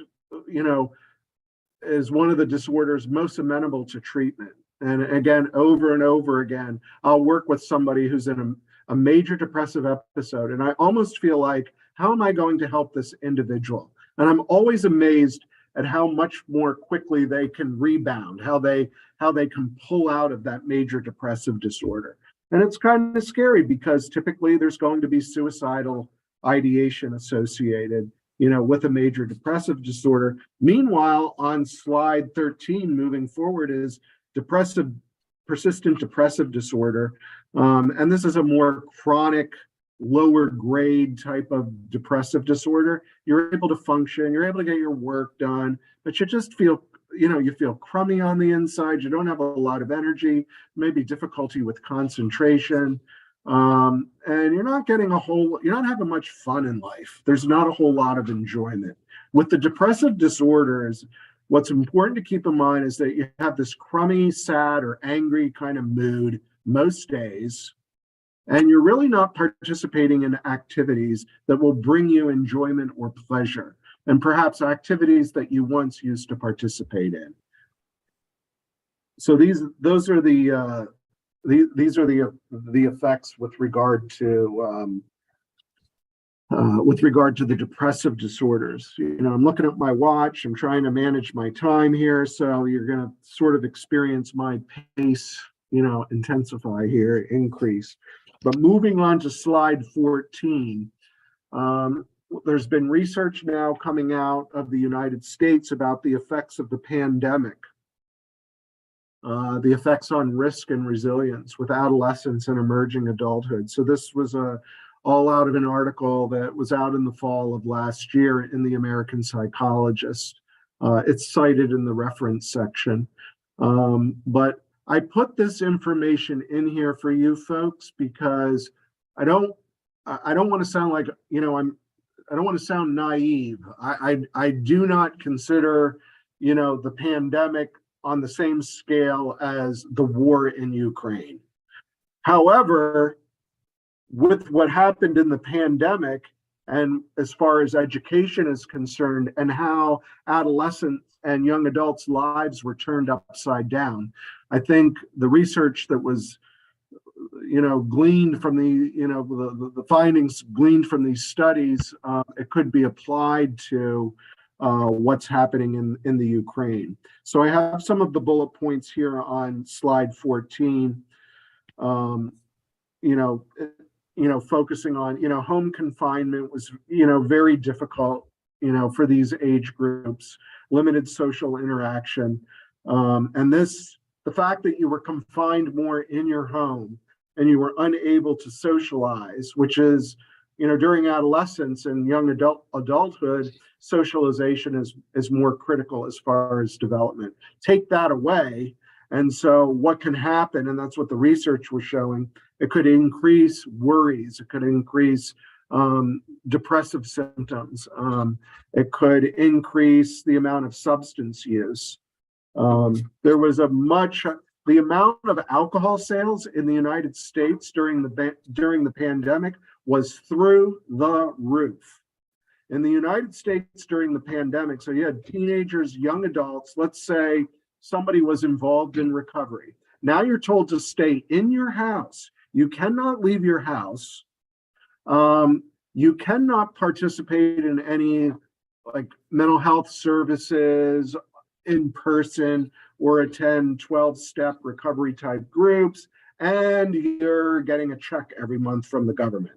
is one of the disorders most amenable to treatment. And again, over and over again, I'll work with somebody who's in a major depressive episode, and I almost feel like, how am I going to help this individual? And I'm always amazed at how much more quickly they can rebound, how they can pull out of that major depressive disorder. And it's kind of scary, because typically there's going to be suicidal ideation associated with a major depressive disorder. Meanwhile, on slide 13, moving forward, is persistent depressive disorder. And this is a more chronic, lower grade type of depressive disorder. You're able to function, you're able to get your work done, but you just feel, you feel crummy on the inside. You don't have a lot of energy, maybe difficulty with concentration. And you're not having much fun in life. There's not a whole lot of enjoyment. With the depressive disorders, what's important to keep in mind is that you have this crummy, sad, or angry kind of mood most days, and you're really not participating in activities that will bring you enjoyment or pleasure, and perhaps activities that you once used to participate in. So those are the effects with regard to the depressive disorders. I'm looking at my watch. I'm trying to manage my time here, so you're going to sort of experience my pace, intensify here, increase. But moving on to slide 14, there's been research now coming out of the United States about the effects of the pandemic. The effects on risk and resilience with adolescents and emerging adulthood. So this was all out of an article that was out in the fall of last year in the American Psychologist. It's cited in the reference section. But I put this information in here for you folks because I don't want to sound like, I don't want to sound naive. I do not consider, the pandemic on the same scale as the war in Ukraine. However, with what happened in the pandemic, and as far as education is concerned, and how adolescents and young adults' lives were turned upside down, I think the research that was, gleaned from the findings gleaned from these studies, it could be applied to what's happening in the Ukraine. So I have some of the bullet points here on slide 14. Focusing on, home confinement was, very difficult, for these age groups, limited social interaction. And the fact that you were confined more in your home and you were unable to socialize, which is, during adolescence and young adulthood, socialization is more critical as far as development. Take that away, and so what can happen, and that's what the research was showing, it could increase worries, it could increase depressive symptoms, it could increase the amount of substance use. There was the amount of alcohol sales in the United States during the pandemic was through the roof. In the United States during the pandemic, so you had teenagers, young adults, let's say somebody was involved in recovery. Now you're told to stay in your house. You cannot leave your house. You cannot participate in any mental health services in person or attend 12-step recovery type groups, and you're getting a check every month from the government.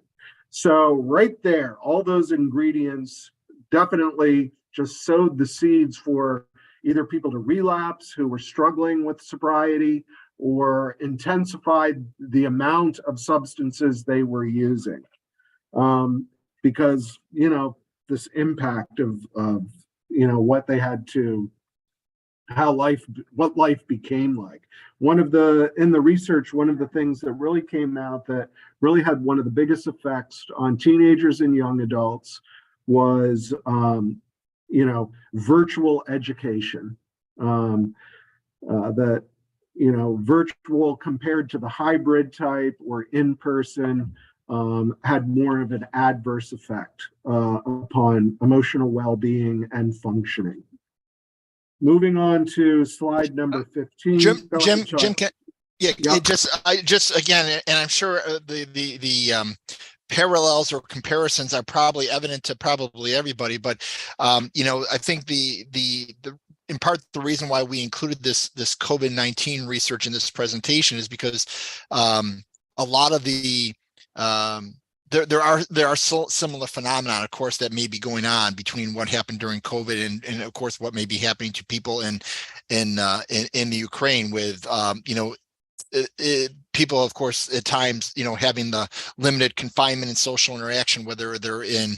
So right there, all those ingredients definitely just sowed the seeds for either people to relapse who were struggling with sobriety, or intensified the amount of substances they were using. Because, this impact of what they had to, what life became like. In the research, one of the things that really came out that really had one of the biggest effects on teenagers and young adults was, virtual education. Virtual compared to the hybrid type or in-person had more of an adverse effect upon emotional well-being and functioning. Moving on to slide number 15. Jim, again, and I'm sure the parallels or comparisons are probably evident to probably everybody, but I think the in part the reason why we included this COVID-19 research in this presentation is because a lot of the there are similar phenomena, of course, that may be going on between what happened during COVID and of course what may be happening to people in the Ukraine with people, of course, at times, having the limited confinement and social interaction, whether they're in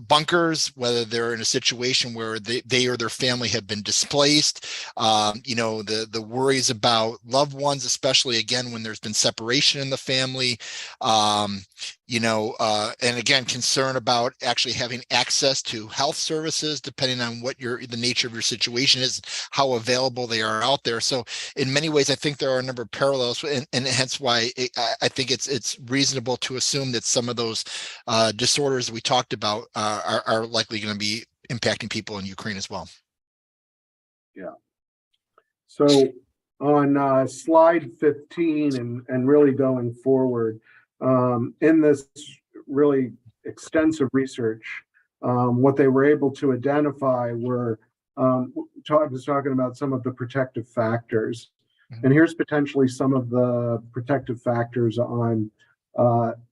bunkers, whether they're in a situation where they or their family have been displaced, the worries about loved ones, especially again when there's been separation in the family, and again, concern about actually having access to health services, depending on what the nature of your situation is, how available they are out there. So in many ways, I think there are a number of parallels, and hence why I think it's reasonable to assume that some of those disorders we talked about are likely going to be impacting people in Ukraine as well. Yeah. So on slide 15 and really going forward, in this really extensive research, what they were able to identify were, I was talking about some of the protective factors. And here's potentially some of the protective factors on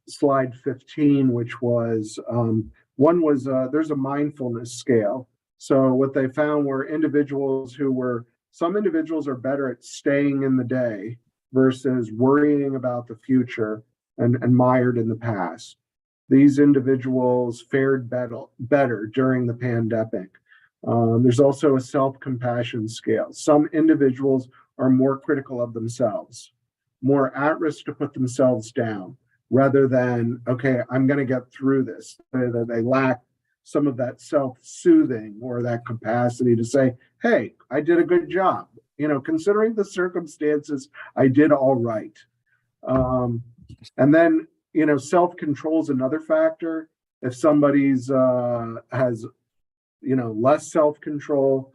slide 15, which was, one was there's a mindfulness scale. So what they found were some individuals are better at staying in the day versus worrying about the future and mired in the past. These individuals fared better during the pandemic. There's also a self-compassion scale. Some individuals are more critical of themselves, more at risk to put themselves down, rather than, okay, I'm going to get through this. They lack some of that self-soothing or that capacity to say, hey, I did a good job. Considering the circumstances, I did all right. And then, self-control is another factor. If somebody's has, less self-control,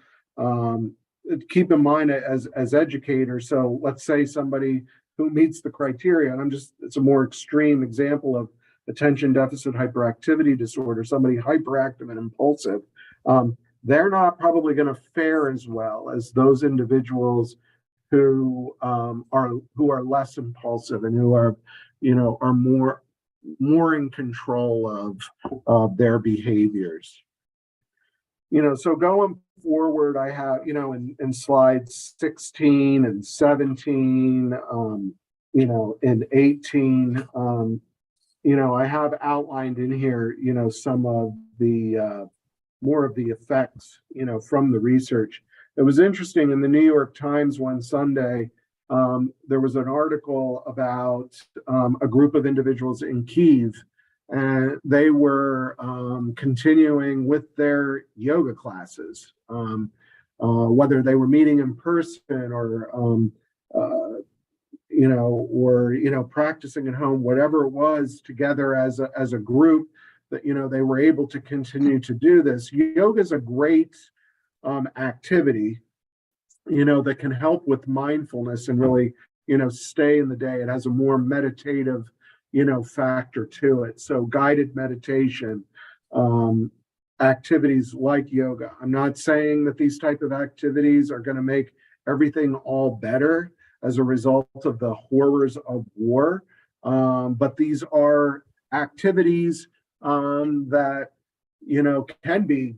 keep in mind as educators. So let's say somebody who meets the criteria, and it's a more extreme example of attention deficit hyperactivity disorder, somebody hyperactive and impulsive, they're not probably going to fare as well as those individuals who are less impulsive and who are more in control of their behaviors. So going forward, I have, in slides 16 and 17, in 18, I have outlined in here, some of the more of the effects, from the research. It was interesting in the New York Times one Sunday, there was an article about a group of individuals in Kyiv, and they were continuing with their yoga classes, whether they were meeting in person or practicing at home, whatever it was, together as a group, that they were able to continue to do this. Yoga is a great activity, that can help with mindfulness and really, stay in the day. It has a more meditative, factor to it. So guided meditation, activities like yoga. I'm not saying that these type of activities are going to make everything all better as a result of the horrors of war, but these are activities that can be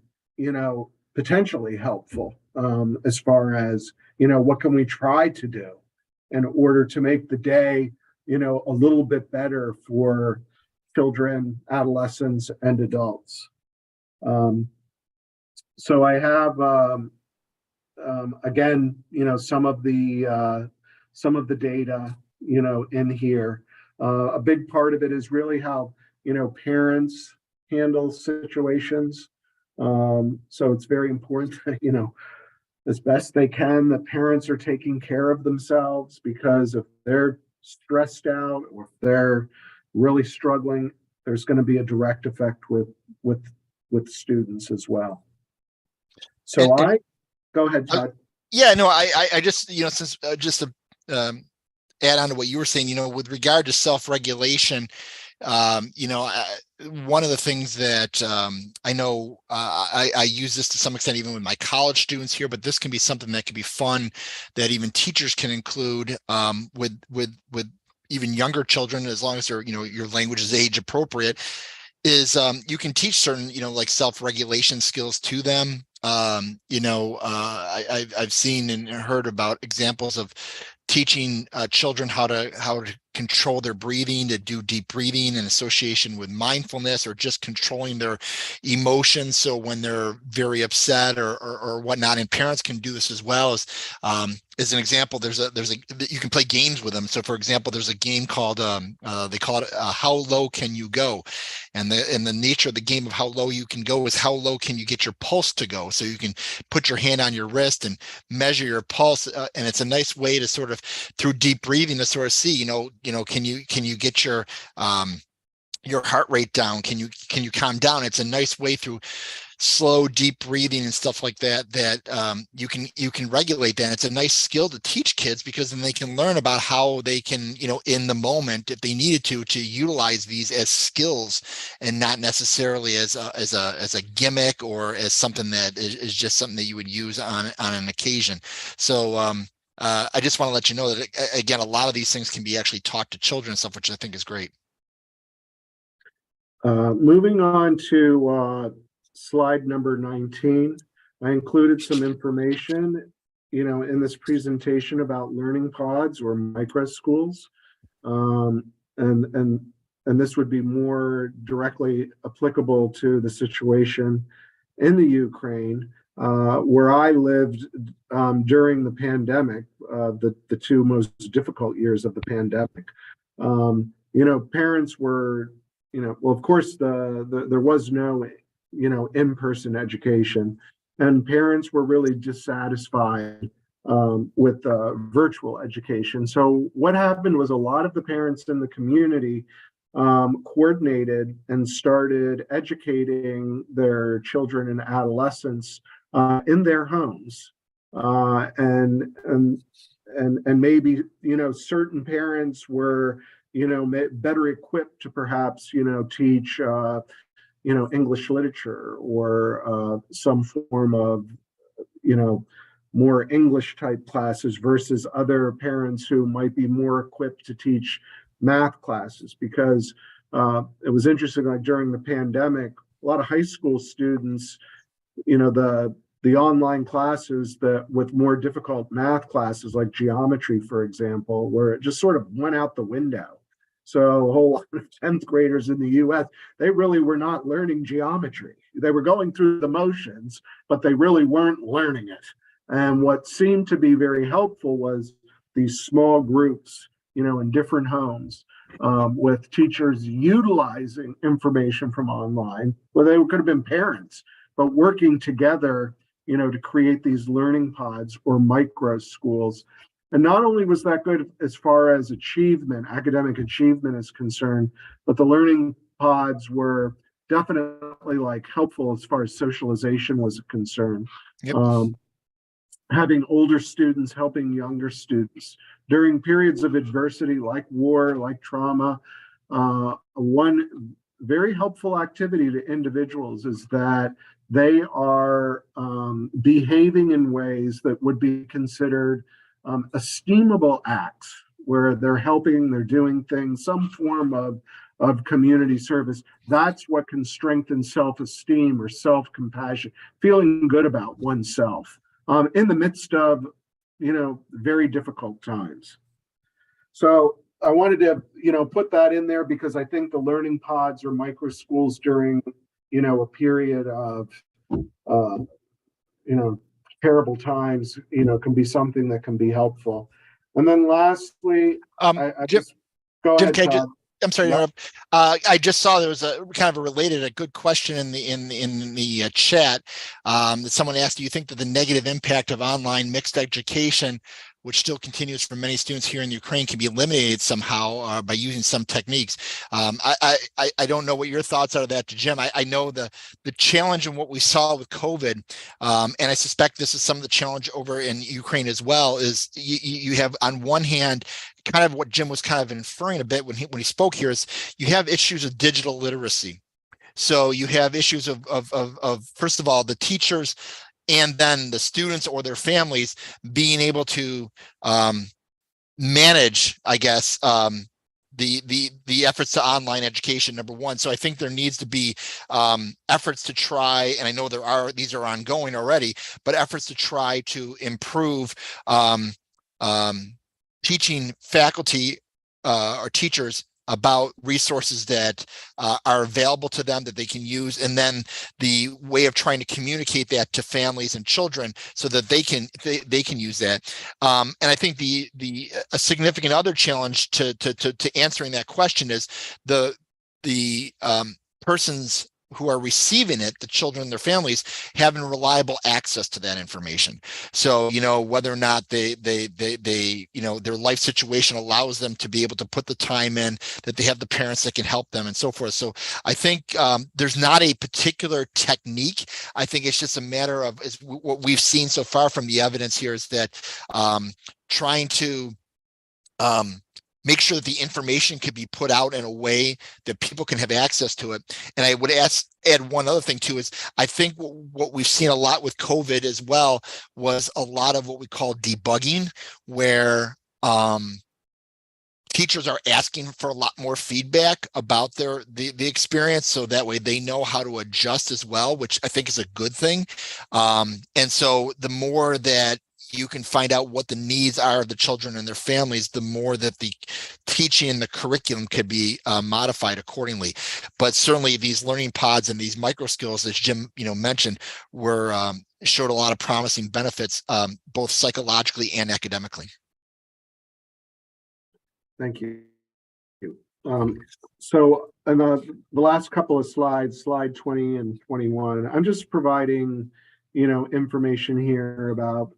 potentially helpful, as far as what can we try to do in order to make the day a little bit better for children, adolescents, and adults. So I have again some of the data in here. A big part of it is really how parents handle situations. So it's very important that, as best they can, the parents are taking care of themselves, because if they're stressed out or if they're really struggling, there's going to be a direct effect with students as well. So go ahead, Todd. Yeah, no, I just, since just to add on to what you were saying, with regard to self-regulation, one of the things that I know I use this to some extent even with my college students here, but this can be something that can be fun that even teachers can include with even younger children, as long as they're, your language is age appropriate, is you can teach certain, like self-regulation skills to them. I've seen and heard about examples of teaching children how to control their breathing, to do deep breathing in association with mindfulness, or just controlling their emotions. So when they're very upset or whatnot, and parents can do this as well. As an example, you can play games with them. So for example, there's a game called they call it How Low Can You Go? And the nature of the game of how low you can go is how low can you get your pulse to go? So you can put your hand on your wrist and measure your pulse, and it's a nice way to sort of, through deep breathing, to sort of see, can you get your heart rate down? Can you calm down? It's a nice way through slow, deep breathing and stuff like that you can regulate that. It's a nice skill to teach kids, because then they can learn about how they can, in the moment, if they needed to utilize these as skills and not necessarily as a gimmick or as something that is just something that you would use on an occasion. So I just want to let you know that, again, a lot of these things can be actually taught to children and stuff, which I think is great. Moving on to slide number 19, I included some information, in this presentation about learning pods or micro schools, and this would be more directly applicable to the situation in the Ukraine, where I lived during the pandemic, the two most difficult years of the pandemic. Parents were, well, of course, there was no in-person education, and parents were really dissatisfied with virtual education. So what happened was a lot of the parents in the community coordinated and started educating their children and adolescents in their homes, and maybe certain parents were better equipped to perhaps teach English literature or some form of more English type classes, versus other parents who might be more equipped to teach math classes. Because it was interesting, like during the pandemic, a lot of high school students, the online classes that with more difficult math classes like geometry, for example, where it just sort of went out the window. So a whole lot of 10th graders in the US, they really were not learning geometry. They were going through the motions, but they really weren't learning it. And what seemed to be very helpful was these small groups, in different homes, with teachers utilizing information from online. Well, they could have been parents, but working together, to create these learning pods or micro schools. And not only was that good as far as achievement, academic achievement is concerned, but the learning pods were definitely helpful as far as socialization was concerned. Yep. Having older students helping younger students during periods of adversity like war, like trauma. One very helpful activity to individuals is that they are behaving in ways that would be considered esteemable acts, where they're helping, they're doing things, some form of community service. That's what can strengthen self-esteem or self-compassion, feeling good about oneself in the midst of, very difficult times. So I wanted to, put that in there, because I think the learning pods or micro schools during, a period of, terrible times, can be something that can be helpful. And then lastly, Jim, go Jim, ahead. I'm sorry to interrupt. I just saw there was a kind of a good question in the chat that someone asked. Do you think that the negative impact of online mixed education, which still continues for many students here in Ukraine, can be eliminated somehow by using some techniques? I don't know what your thoughts are of that, Jim. I know the challenge in what we saw with COVID, and I suspect this is some of the challenge over in Ukraine as well, is you have on one hand kind of what Jim was kind of inferring a bit when he spoke here, is you have issues of digital literacy. So you have issues of first of all, the teachers and then the students or their families being able to manage, I guess, the efforts to online education, number one. So I think there needs to be efforts to try, and I know these are ongoing already, but efforts to try to improve teaching faculty or teachers about resources that are available to them that they can use, and then the way of trying to communicate that to families and children so that they can use that. And I think a significant other challenge to answering that question is the persons who are receiving it, the children and their families, having reliable access to that information. So, whether or not they their life situation allows them to be able to put the time in, that they have the parents that can help them and so forth. So I think there's not a particular technique. I think it's just a matter of what we've seen so far from the evidence here is that trying to make sure that the information can be put out in a way that people can have access to it. And I would add one other thing too, is I think what we've seen a lot with COVID as well was a lot of what we call debugging, where teachers are asking for a lot more feedback about the experience, so that way they know how to adjust as well, which I think is a good thing. And so the more that you can find out what the needs are of the children and their families, the more that the teaching and the curriculum could be modified accordingly. But certainly these learning pods and these micro skills, as Jim mentioned, showed a lot of promising benefits, both psychologically and academically. Thank you. So in the last couple of slides, slide 20 and 21, I'm just providing, information here about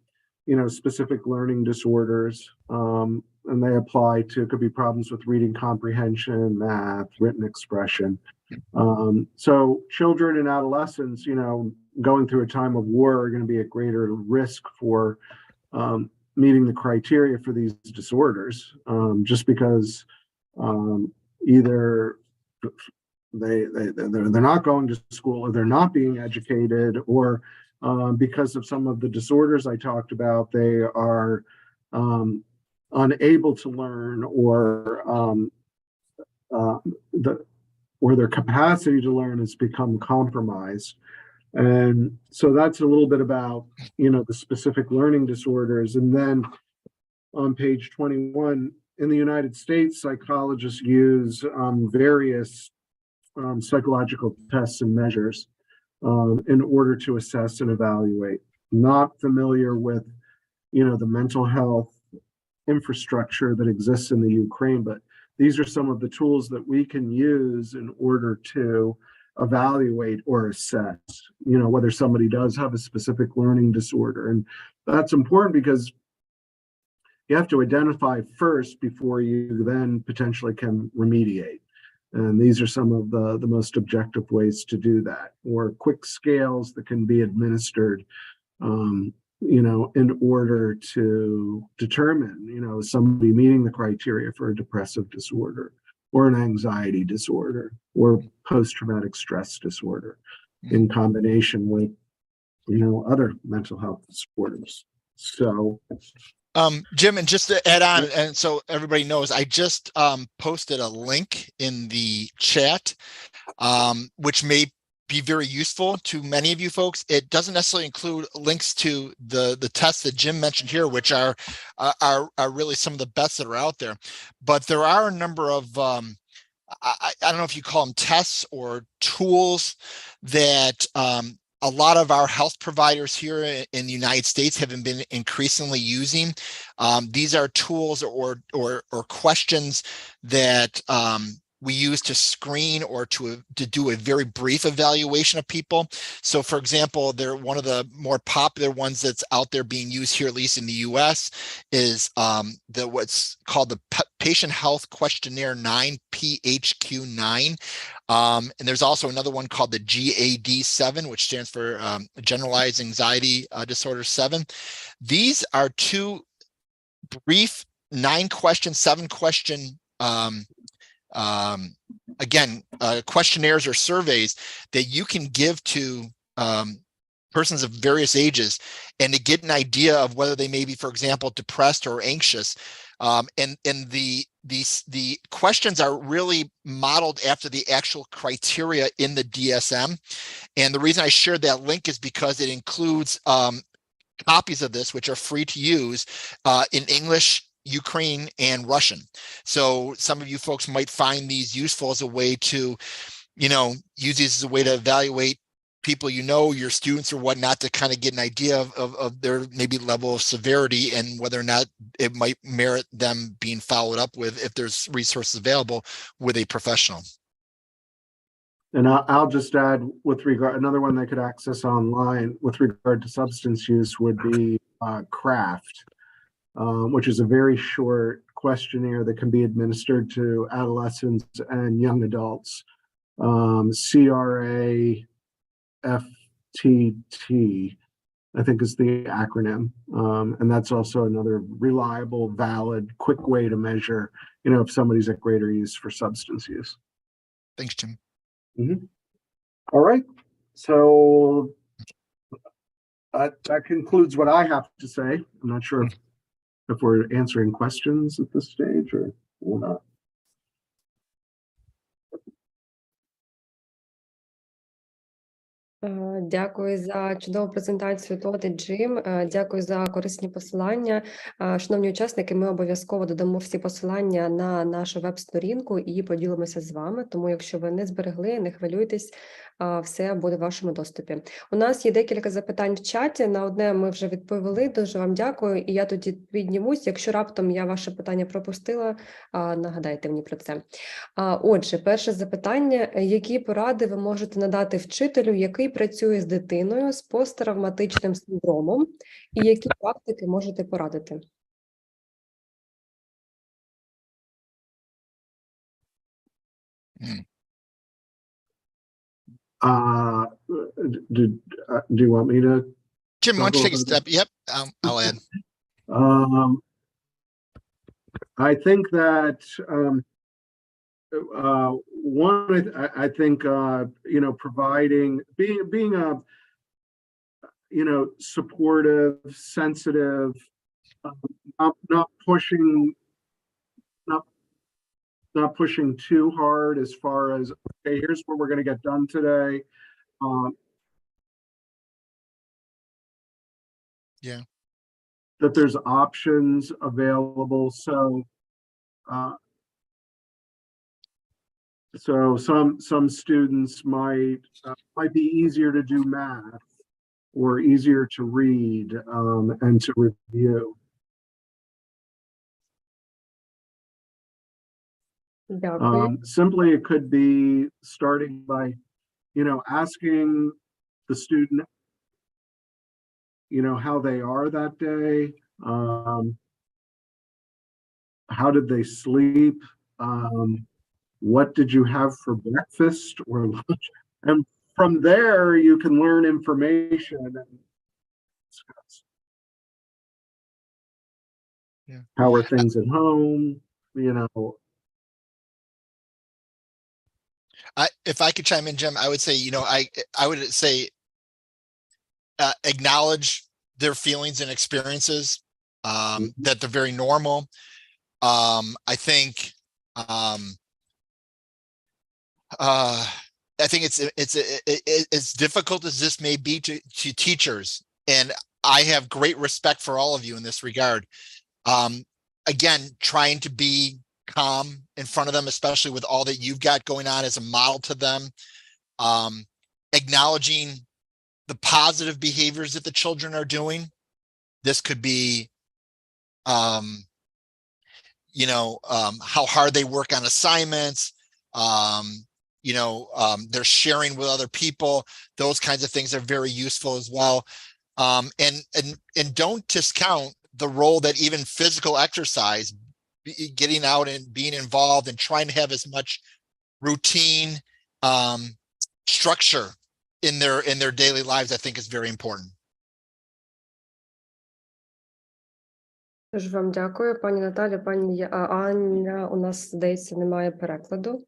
specific learning disorders, and they apply to, could be problems with reading comprehension, math, written expression. So children and adolescents, going through a time of war are going to be at greater risk for meeting the criteria for these disorders, just because either they're not going to school, or they're not being educated, or because of some of the disorders I talked about, they are unable to learn, or their capacity to learn has become compromised. And so that's a little bit about, the specific learning disorders. And then on page 21, in the United States, psychologists use various psychological tests and measures in order to assess and evaluate. Not familiar with, the mental health infrastructure that exists in the Ukraine, but these are some of the tools that we can use in order to evaluate or assess, whether somebody does have a specific learning disorder. And that's important because you have to identify first before you then potentially can remediate. And these are some of the most objective ways to do that, or quick scales that can be administered, in order to determine, somebody meeting the criteria for a depressive disorder, or an anxiety disorder, or post-traumatic stress disorder, in combination with, other mental health disorders. So, Jim, and just to add on, and so everybody knows, I just posted a link in the chat, which may be very useful to many of you folks. It doesn't necessarily include links to the tests that Jim mentioned here, which are really some of the best that are out there. But there are a number of I don't know if you call them tests or tools that a lot of our health providers here in the United States have been increasingly using. These are tools or questions that we use to screen or to do a very brief evaluation of people. So for example, they're one of the more popular ones that's out there being used here, at least in the US, is what's called the Patient Health Questionnaire 9, PHQ-9. And there's also another one called the GAD-7, which stands for Generalized Anxiety Disorder 7. These are two brief 9-question, 7-question questionnaires or surveys that you can give to persons of various ages, and to get an idea of whether they may be, for example, depressed or anxious. And the questions are really modeled after the actual criteria in the DSM. And the reason I shared that link is because it includes copies of this, which are free to use in English, Ukrainian, and Russian. So some of you folks might find these useful as a way to, use these as a way to evaluate people, your students or whatnot, to kind of get an idea of their maybe level of severity and whether or not it might merit them being followed up with, if there's resources available, with a professional. And I'll just add, with regard, another one they could access online with regard to substance use would be CRAFT, which is a very short questionnaire that can be administered to adolescents and young adults. CRAFTT, I think, is the acronym. And that's also another reliable, valid, quick way to measure, if somebody's at greater use for substance use. Thanks, Jim. Mm-hmm. All right. So that concludes what I have to say. I'm not sure if we're answering questions at this stage or not. Дякую за чудову презентацію, Тода, Джим. Дякую за корисні посилання. Шановні учасники, ми обов'язково додамо всі посилання на нашу веб-сторінку і поділимося з вами. Тому, якщо ви не зберегли, не хвилюйтесь, все буде в вашому доступі. У нас є декілька запитань в чаті. На одне ми вже відповіли. Дуже вам дякую. І я тоді піднімусь. Якщо раптом я ваше питання пропустила, нагадайте мені про це. Отже, перше запитання. Які поради ви можете надати вчителю, який працює з дитиною з посттравматичним синдромом, і які практики можете порадити? Do you want me to? Jim, why don't you take a step? Yep, I'll add. I think that one, I think providing, being a supportive, sensitive, not pushing too hard as far as, okay, here's what we're going to get done today. Yeah. That there's options available. So some students might be easier to do math or easier to read and to review. Simply, it could be starting by, asking the student, how they are that day. How did they sleep? What did you have for breakfast or lunch? And from there, you can learn information and discuss. Yeah. How are things at home? If I could chime in, Jim, I would say, I would say acknowledge their feelings and experiences, that they're very normal. I think it's as difficult as this may be to teachers, and I have great respect for all of you in this regard. Again, trying to be calm in front of them, especially with all that you've got going on, as a model to them. Acknowledging the positive behaviors that the children are doing. This could be, how hard they work on assignments, they're sharing with other people. Those kinds of things are very useful as well. And don't discount the role that even physical exercise, getting out and being involved and trying to have as much routine, structure in their daily lives, I think is very important. Дуже вам дякую, пані Наталя, пані Аня. У нас, здається, немає перекладу.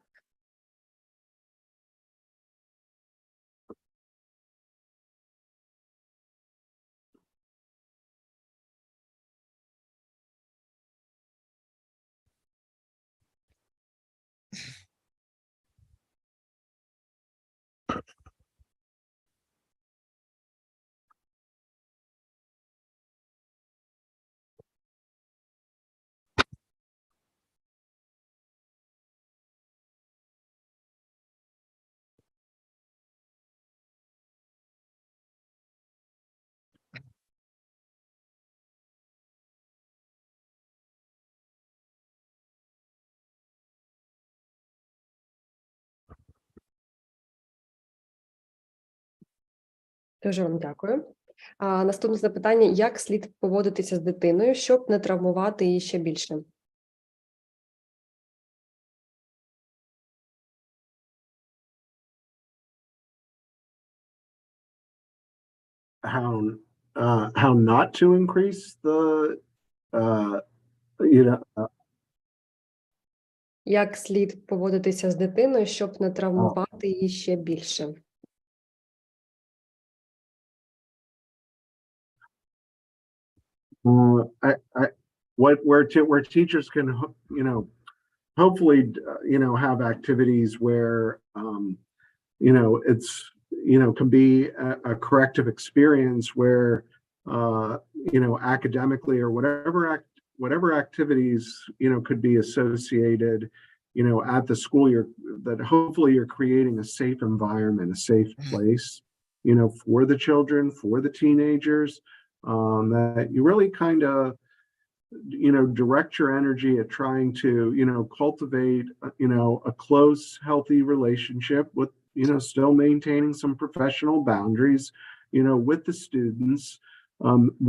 Дуже вам дякую. Наступне запитання: як слід поводитися з дитиною, щоб не травмувати її ще більше? How not to increase the Як слід поводитися з дитиною, щоб не травмувати її ще більше? Where teachers can, hopefully, have activities where, it's, can be a corrective experience where, academically or whatever activities, could be associated, at the school, that hopefully you're creating a safe environment, a safe place, for the children, for the teenagers, that you really kind of, direct your energy at trying to, cultivate, a close, healthy relationship with, still maintaining some professional boundaries, with the students.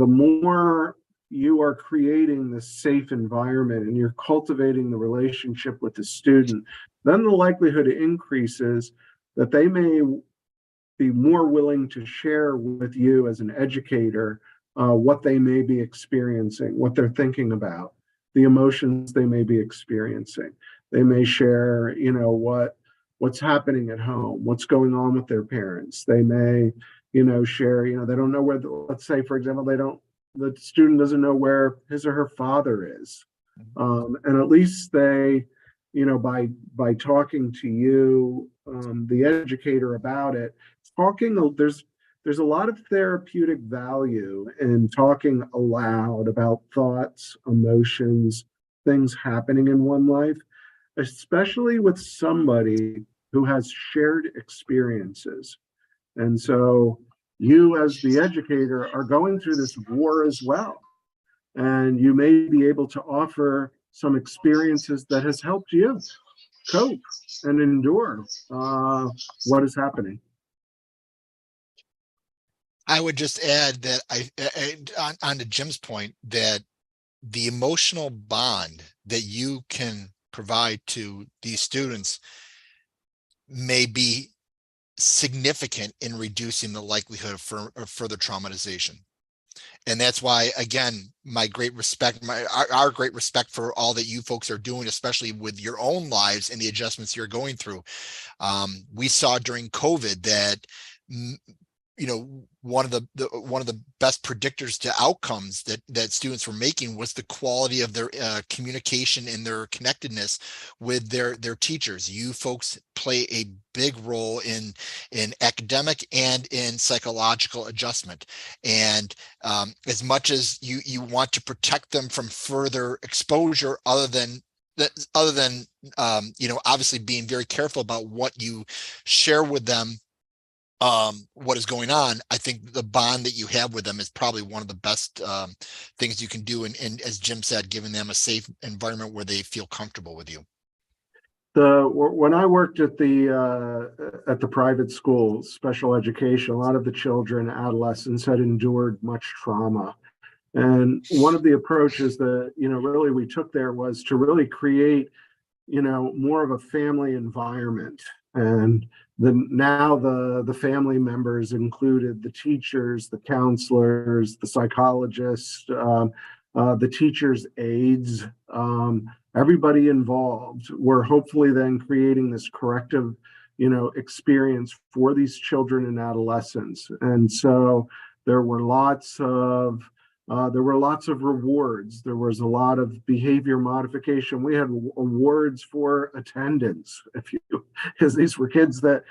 The more you are creating this safe environment and you're cultivating the relationship with the student, then the likelihood increases that they may be more willing to share with you as an educator what they may be experiencing, what they're thinking about, the emotions they may be experiencing. They may share, what's happening at home, what's going on with their parents. They may, share, they don't know where, let's say, for example, the student doesn't know where his or her father is. And at least they, by talking to you, the educator, about it, there's a lot of therapeutic value in talking aloud about thoughts, emotions, things happening in one life, especially with somebody who has shared experiences. And so you, as the educator, are going through this war as well. And you may be able to offer some experiences that has helped you cope and endure what is happening. I would just add that on to Jim's point, that the emotional bond that you can provide to these students may be significant in reducing the likelihood of further traumatization. And that's why, again, my great respect, our great respect for all that you folks are doing, especially with your own lives and the adjustments you're going through. We saw during COVID that, one of the best predictors to outcomes that students were making was the quality of their communication and their connectedness with their teachers. You folks play a big role in academic and in psychological adjustment. And as much as you want to protect them from further exposure, other than obviously being very careful about what you share with them, what is going on, I think the bond that you have with them is probably one of the best things you can do, and as Jim said, giving them a safe environment where they feel comfortable with you. When I worked at the private school, special education, a lot of the children, adolescents had endured much trauma. And one of the approaches that, really we took there was to really create, more of a family environment. And now the family members included the teachers, the counselors, the psychologists, the teachers' aides, everybody involved. We're hopefully then creating this corrective, experience for these children and adolescents. And so there were lots of rewards. There was a lot of behavior modification. We had awards for attendance, because these were kids that,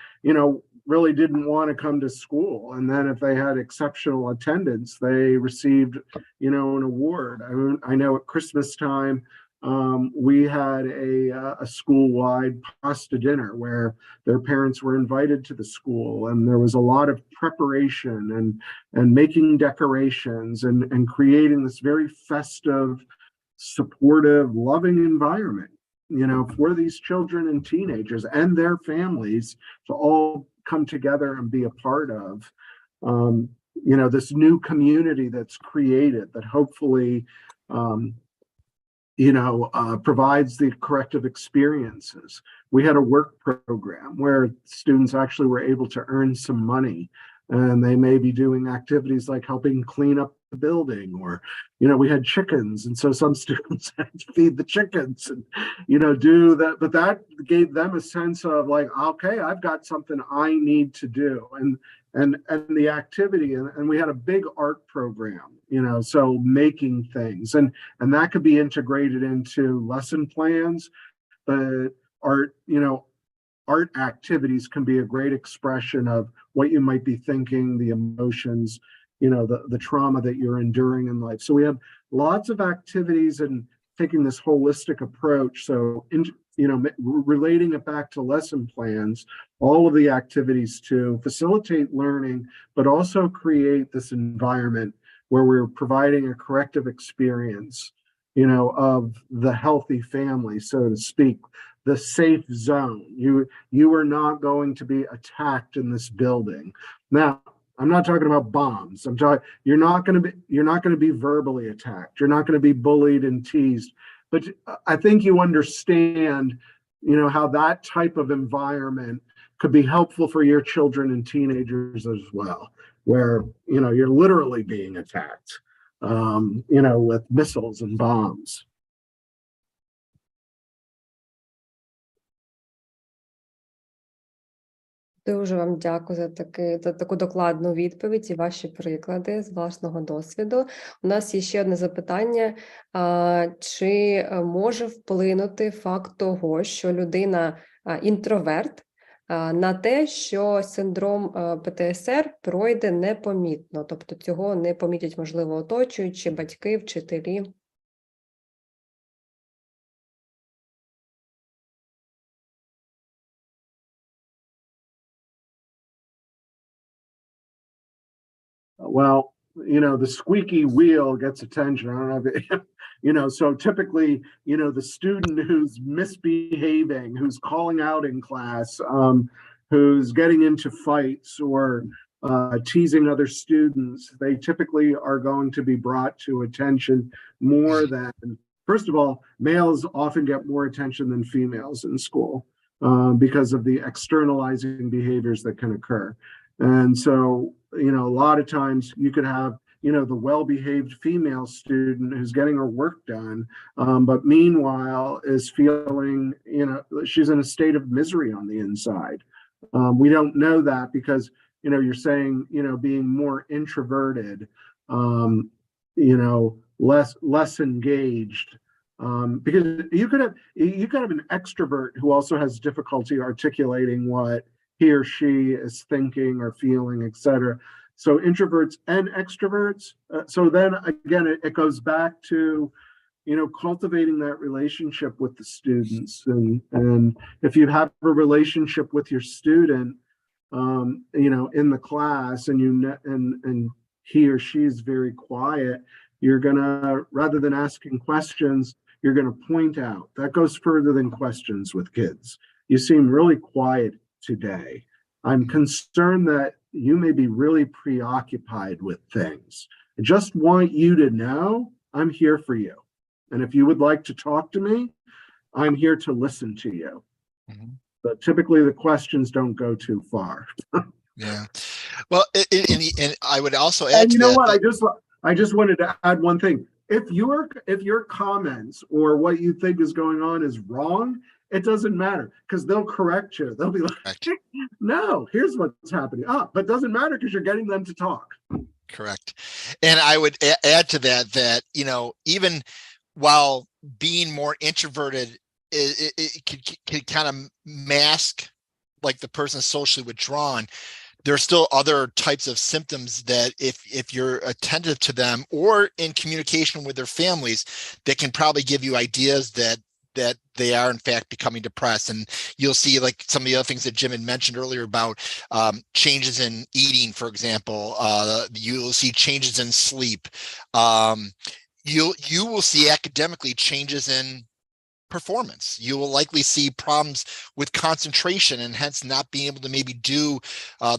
really didn't want to come to school. And then if they had exceptional attendance, they received, an award. I know at Christmas time, we had a school-wide pasta dinner where their parents were invited to the school, and there was a lot of preparation and making decorations and creating this very festive, supportive, loving environment, for these children and teenagers and their families to all come together and be a part of. this new community that's created that hopefully, provides the corrective experiences. We had a work program where students actually were able to earn some money, and they may be doing activities like helping clean up the building, or, we had chickens, and so some students had to feed the chickens and, do that. But that gave them a sense of like, okay, I've got something I need to do. And the activity, and we had a big art program, so making things, and that could be integrated into lesson plans. But art activities can be a great expression of what you might be thinking, the emotions, the trauma that you're enduring in life. So we have lots of activities and taking this holistic approach. So, relating it back to lesson plans, all of the activities to facilitate learning, but also create this environment where we're providing a corrective experience, of the healthy family, so to speak, the safe zone. You are not going to be attacked in this building. Now, I'm not talking about bombs. I'm talking, you're not going to be verbally attacked. You're not going to be bullied and teased. But I think you understand, how that type of environment could be helpful for your children and teenagers as well, where, you're literally being attacked, with missiles and bombs. Дуже вам дякую за таку докладну відповідь і ваші приклади з власного досвіду. У нас є ще одне запитання. Чи може вплинути факт того, що людина інтроверт, на те, що синдром ПТСР пройде непомітно? Тобто цього не помітять, можливо, оточуючі, батьки, вчителі? Well, the squeaky wheel gets attention. I don't know if so typically, the student who's misbehaving, who's calling out in class, who's getting into fights or teasing other students, they typically are going to be brought to attention more than, first of all, males often get more attention than females in school because of the externalizing behaviors that can occur. And so, a lot of times you could have, the well-behaved female student who's getting her work done, but meanwhile is feeling, she's in a state of misery on the inside. We don't know that because, you're saying, being more introverted, less engaged, because you could have an extrovert who also has difficulty articulating what he or she is thinking or feeling, etc. So introverts and extroverts. So then again, it goes back to, cultivating that relationship with the students. And if you have a relationship with your student, in the class, and he or she is very quiet, you're gonna, rather than asking questions, you're gonna point out. That goes further than questions with kids. You seem really quiet today. I'm concerned that you may be really preoccupied with things. I just want you to know I'm here for you. And if you would like to talk to me, I'm here to listen to you. Mm-hmm. But typically the questions don't go too far. Yeah. Well, and I would also add, and you know what? I just wanted to add one thing. If your comments or what you think is going on is wrong, it doesn't matter because they'll correct you. They'll be like, no, here's what's happening. But it doesn't matter because you're getting them to talk. Correct. And I would add to that, even while being more introverted, it can kind of mask like the person socially withdrawn. There's still other types of symptoms that if you're attentive to them or in communication with their families, that can probably give you ideas that they are in fact becoming depressed. And you'll see like some of the other things that Jim had mentioned earlier about changes in eating, for example. You'll see changes in sleep. You will see academically changes in performance. You will likely see problems with concentration and hence not being able to maybe do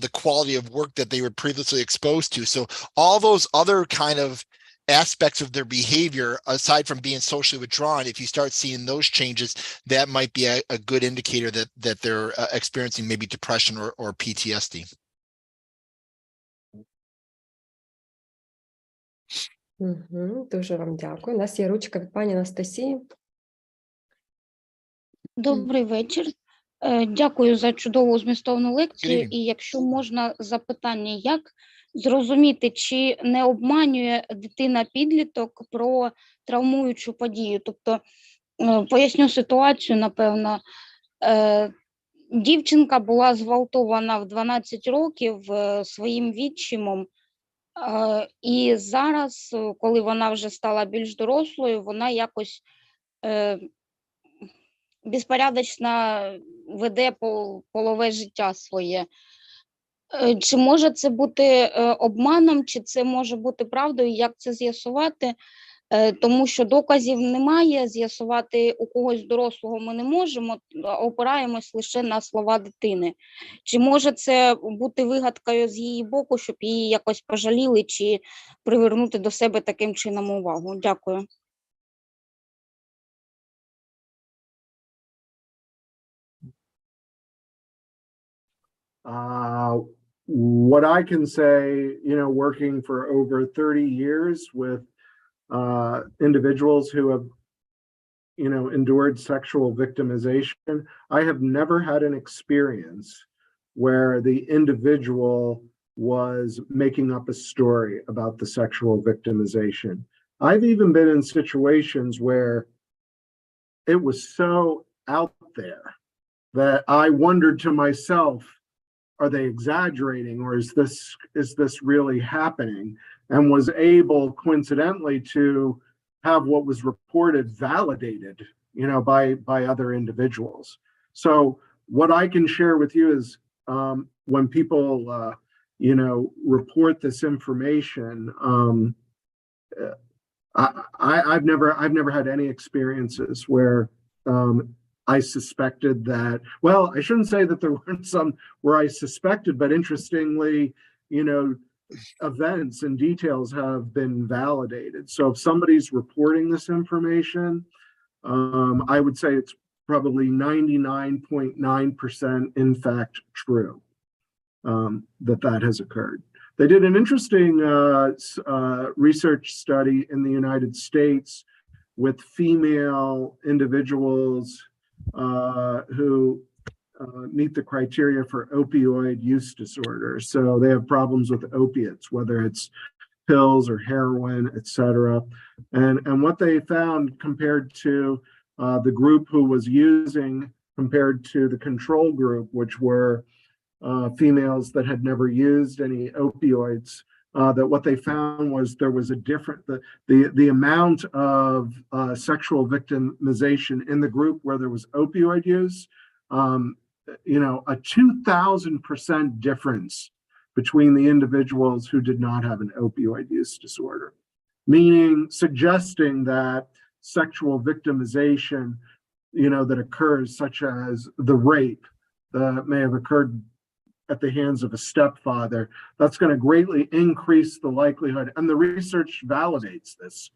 the quality of work that they were previously exposed to. So all those other kind of aspects of their behavior, aside from being socially withdrawn, if you start seeing those changes, that might be a good indicator that they're experiencing maybe depression or PTSD. Дуже вам дякую. У нас є ручка від пані Анастасії. Добрий вечір. Дякую за чудову змістовну лекцію. Привіт. І якщо можна запитання, як зрозуміти, чи не обманює дитина-підліток про травмуючу подію? Тобто, поясню ситуацію, напевно. Дівчинка була зґвалтована в 12 років своїм відчимом, і зараз, коли вона вже стала більш дорослою, вона якось безпорядочно веде полове життя своє. Чи може це бути обманом, чи це може бути правдою, як це з'ясувати? Тому що доказів немає, з'ясувати у когось дорослого ми не можемо, опираємось лише на слова дитини. Чи може це бути вигадкою з її боку, щоб її якось пожаліли, чи привернути до себе таким чином увагу? Дякую. What I can say, working for over 30 years with individuals who have, endured sexual victimization, I have never had an experience where the individual was making up a story about the sexual victimization. I've even been in situations where it was so out there that I wondered to myself, are they exaggerating, or is this really happening? And was able coincidentally to have what was reported validated, by other individuals. So what I can share with you is when people, report this information, I've never had any experiences where I suspected that, well, I shouldn't say that there weren't some where I suspected, but interestingly, events and details have been validated. So if somebody's reporting this information, I would say it's probably 99.9% in fact true, that has occurred. They did an interesting research study in the United States with female individuals who meet the criteria for opioid use disorder. So they have problems with opiates, whether it's pills or heroin, etc. And what they found compared to the group who was using, compared to the control group, which were females that had never used any opioids, that what they found was there was a different, the amount of sexual victimization in the group where there was opioid use, a 2,000% difference between the individuals who did not have an opioid use disorder, meaning suggesting that sexual victimization, that occurs, such as the rape that may have occurred at the hands of a stepfather, that's going to greatly increase the likelihood, and the research validates this,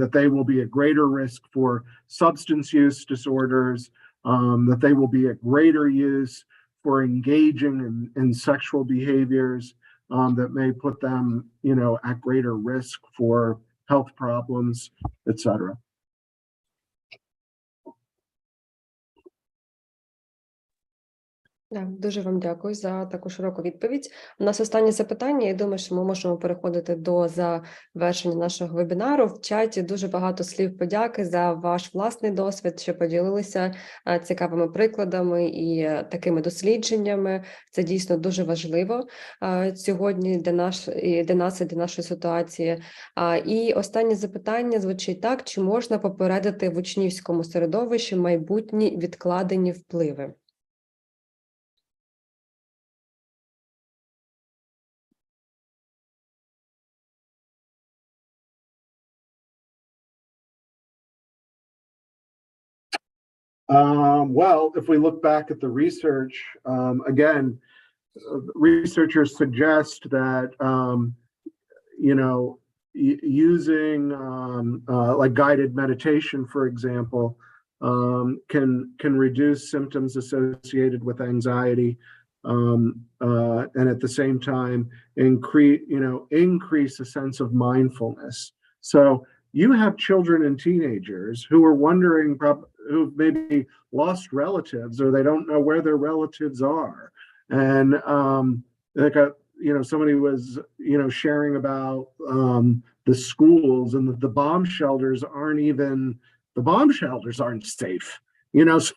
that they will be at greater risk for substance use disorders, that they will be at greater use for engaging in sexual behaviors that may put them, at greater risk for health problems, etc. Дуже вам дякую за таку широку відповідь. У нас останнє запитання, я думаю, що ми можемо переходити до завершення нашого вебінару. В чаті дуже багато слів подяки за ваш власний досвід, що поділилися цікавими прикладами і такими дослідженнями. Це дійсно дуже важливо сьогодні для нас і для нашої ситуації. І останнє запитання звучить так: чи можна попередити в учнівському середовищі майбутні відкладені впливи? Well, if we look back at the research, again, researchers suggest that, using like guided meditation, for example, can reduce symptoms associated with anxiety, and at the same time increase a sense of mindfulness. So you have children and teenagers who are wondering, who maybe lost relatives, or they don't know where their relatives are, and somebody was sharing about the schools, and the bomb shelters aren't safe. So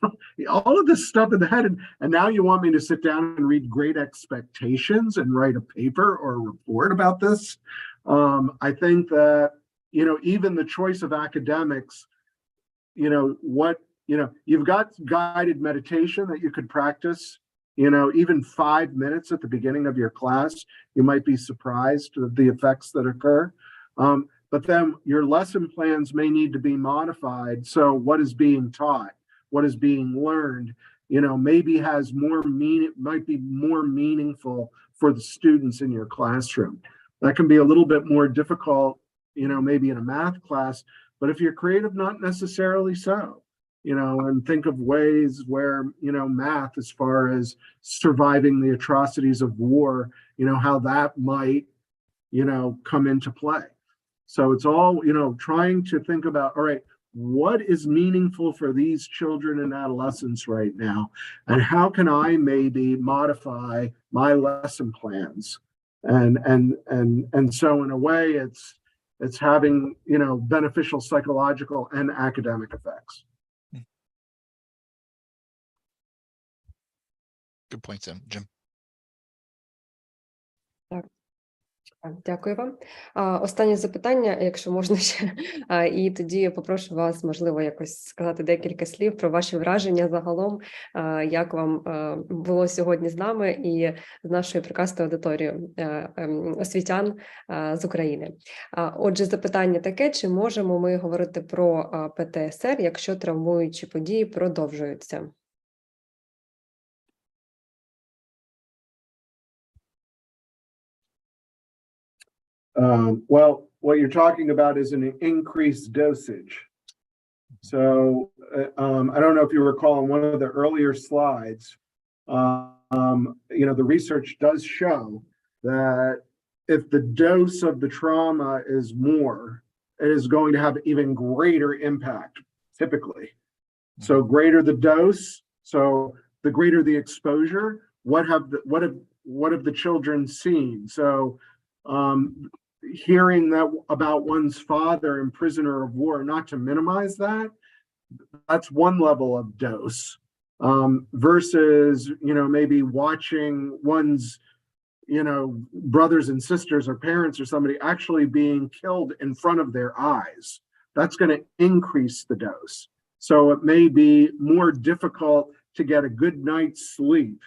all of this stuff in the head, and now you want me to sit down and read Great Expectations and write a paper or a report about this? I think that, even the choice of academics, you've got guided meditation that you could practice, even 5 minutes at the beginning of your class. You might be surprised at the effects that occur. But then your lesson plans may need to be modified. So what is being taught, what is being learned, maybe might be more meaningful for the students in your classroom. That can be a little bit more difficult, maybe in a math class, but if you're creative, not necessarily so, and think of ways where, math, as far as surviving the atrocities of war, how that might, come into play. So it's all, trying to think about, all right, what is meaningful for these children and adolescents right now, and how can I maybe modify my lesson plans? And so in a way, it's having, beneficial psychological and academic effects. Good point, Jim. Дякую вам. Останнє запитання, якщо можна ще, і тоді попрошу вас, можливо, якось сказати декілька слів про ваші враження загалом, як вам було сьогодні з нами і з нашою прекрасною аудиторією освітян з України. Отже, запитання таке: чи можемо ми говорити про ПТСР, якщо травмуючі події продовжуються? Well, what you're talking about is an increased dosage. So I don't know if you recall in one of the earlier slides, the research does show that if the dose of the trauma is more, it is going to have even greater impact, typically. So greater the dose, so the greater the exposure, what have the children seen? So hearing that about one's father and prisoner of war, not to minimize that, that's one level of dose, versus, maybe watching one's, brothers and sisters or parents or somebody actually being killed in front of their eyes. That's going to increase the dose. So it may be more difficult to get a good night's sleep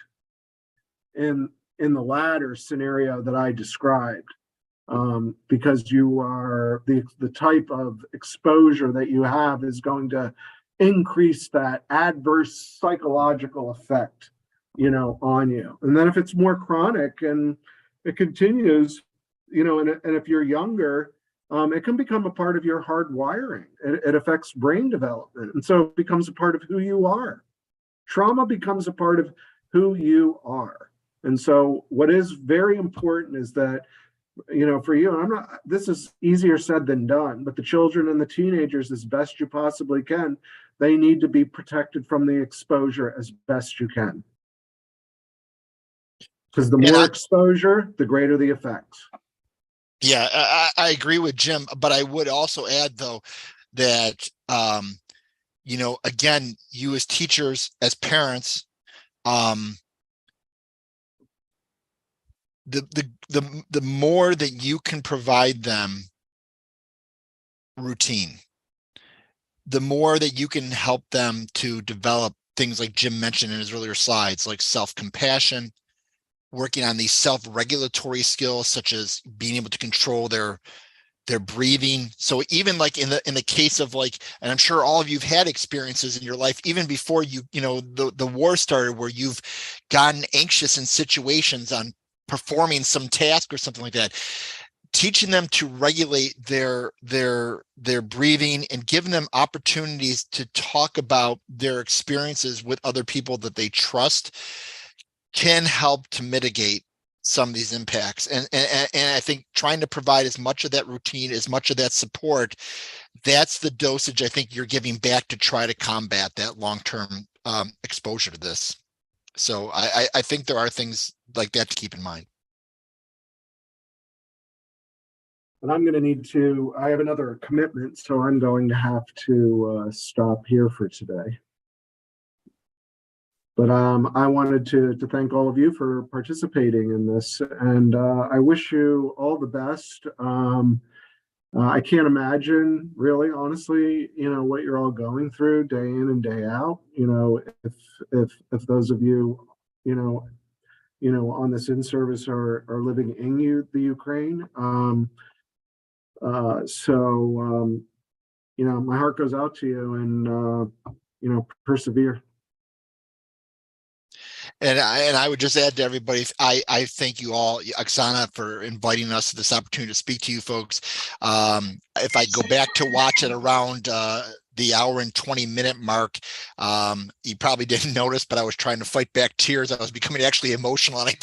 in the latter scenario that I described. Because you are the type of exposure that you have is going to increase that adverse psychological effect, on you. And then if it's more chronic and it continues, and if you're younger, it can become a part of your hardwiring. It affects brain development, and so it becomes a part of who you are. Trauma becomes a part of who you are. And so what is very important is that, for you, this is easier said than done, but the children and the teenagers, as best you possibly can, they need to be protected from the exposure as best you can. Because the more exposure, the greater the effects. Yeah, I agree with Jim, but I would also add, though, that, again, you as teachers, as parents, the more that you can provide them routine, the more that you can help them to develop things like Jim mentioned in his earlier slides, like self-compassion, working on these self-regulatory skills, such as being able to control their their breathing. So even like in the case of like, and I'm sure all of you've had experiences in your life, even before the war started, where you've gotten anxious in situations on performing some task or something like that. Teaching them to regulate their breathing and giving them opportunities to talk about their experiences with other people that they trust can help to mitigate some of these impacts. And I think trying to provide as much of that routine, as much of that support, that's the dosage I think you're giving back to try to combat that long-term exposure to this. So I think there are things like that to keep in mind. And I'm going to need to, I have another commitment, so I'm going to have to stop here for today. But I wanted to thank all of you for participating in this, and I wish you all the best. I can't imagine, really, honestly, what you're all going through day in and day out. If those of you, on this in-service are living in the Ukraine. My heart goes out to you, and persevere. And I would just add to everybody, I thank you all, Oksana, for inviting us to this opportunity to speak to you folks. If I go back to watch it around the hour and 20-minute mark, you probably didn't notice, but I was trying to fight back tears. I was becoming actually emotional, and I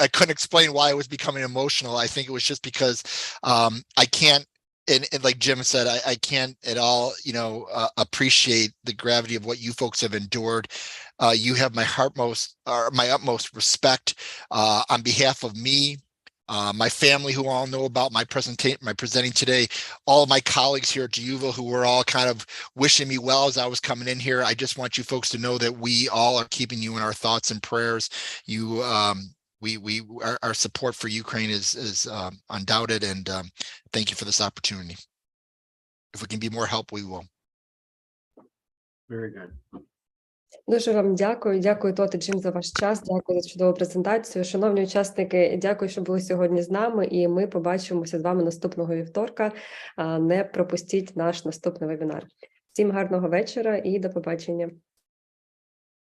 couldn't explain why I was becoming emotional. I think it was just because I can't. And like Jim said, I can't at all, appreciate the gravity of what you folks have endured. You have my utmost respect on behalf of me, my family, who all know about my presenting today, all of my colleagues here at D'Yuvil, who were all kind of wishing me well as I was coming in here. I just want you folks to know that we all are keeping you in our thoughts and prayers. Our support for Ukraine is undoubted, and thank you for this opportunity. If we can be more help, we will. Very good. Дуже вам дякую. Дякую, Тода, Джим, за ваш час. Дякую за чудову презентацію. Шановні учасники, дякую, що були сьогодні з нами, і ми побачимося з вами наступного вівторка. Не пропустіть наш наступний вебінар. Всім гарного вечора і до побачення.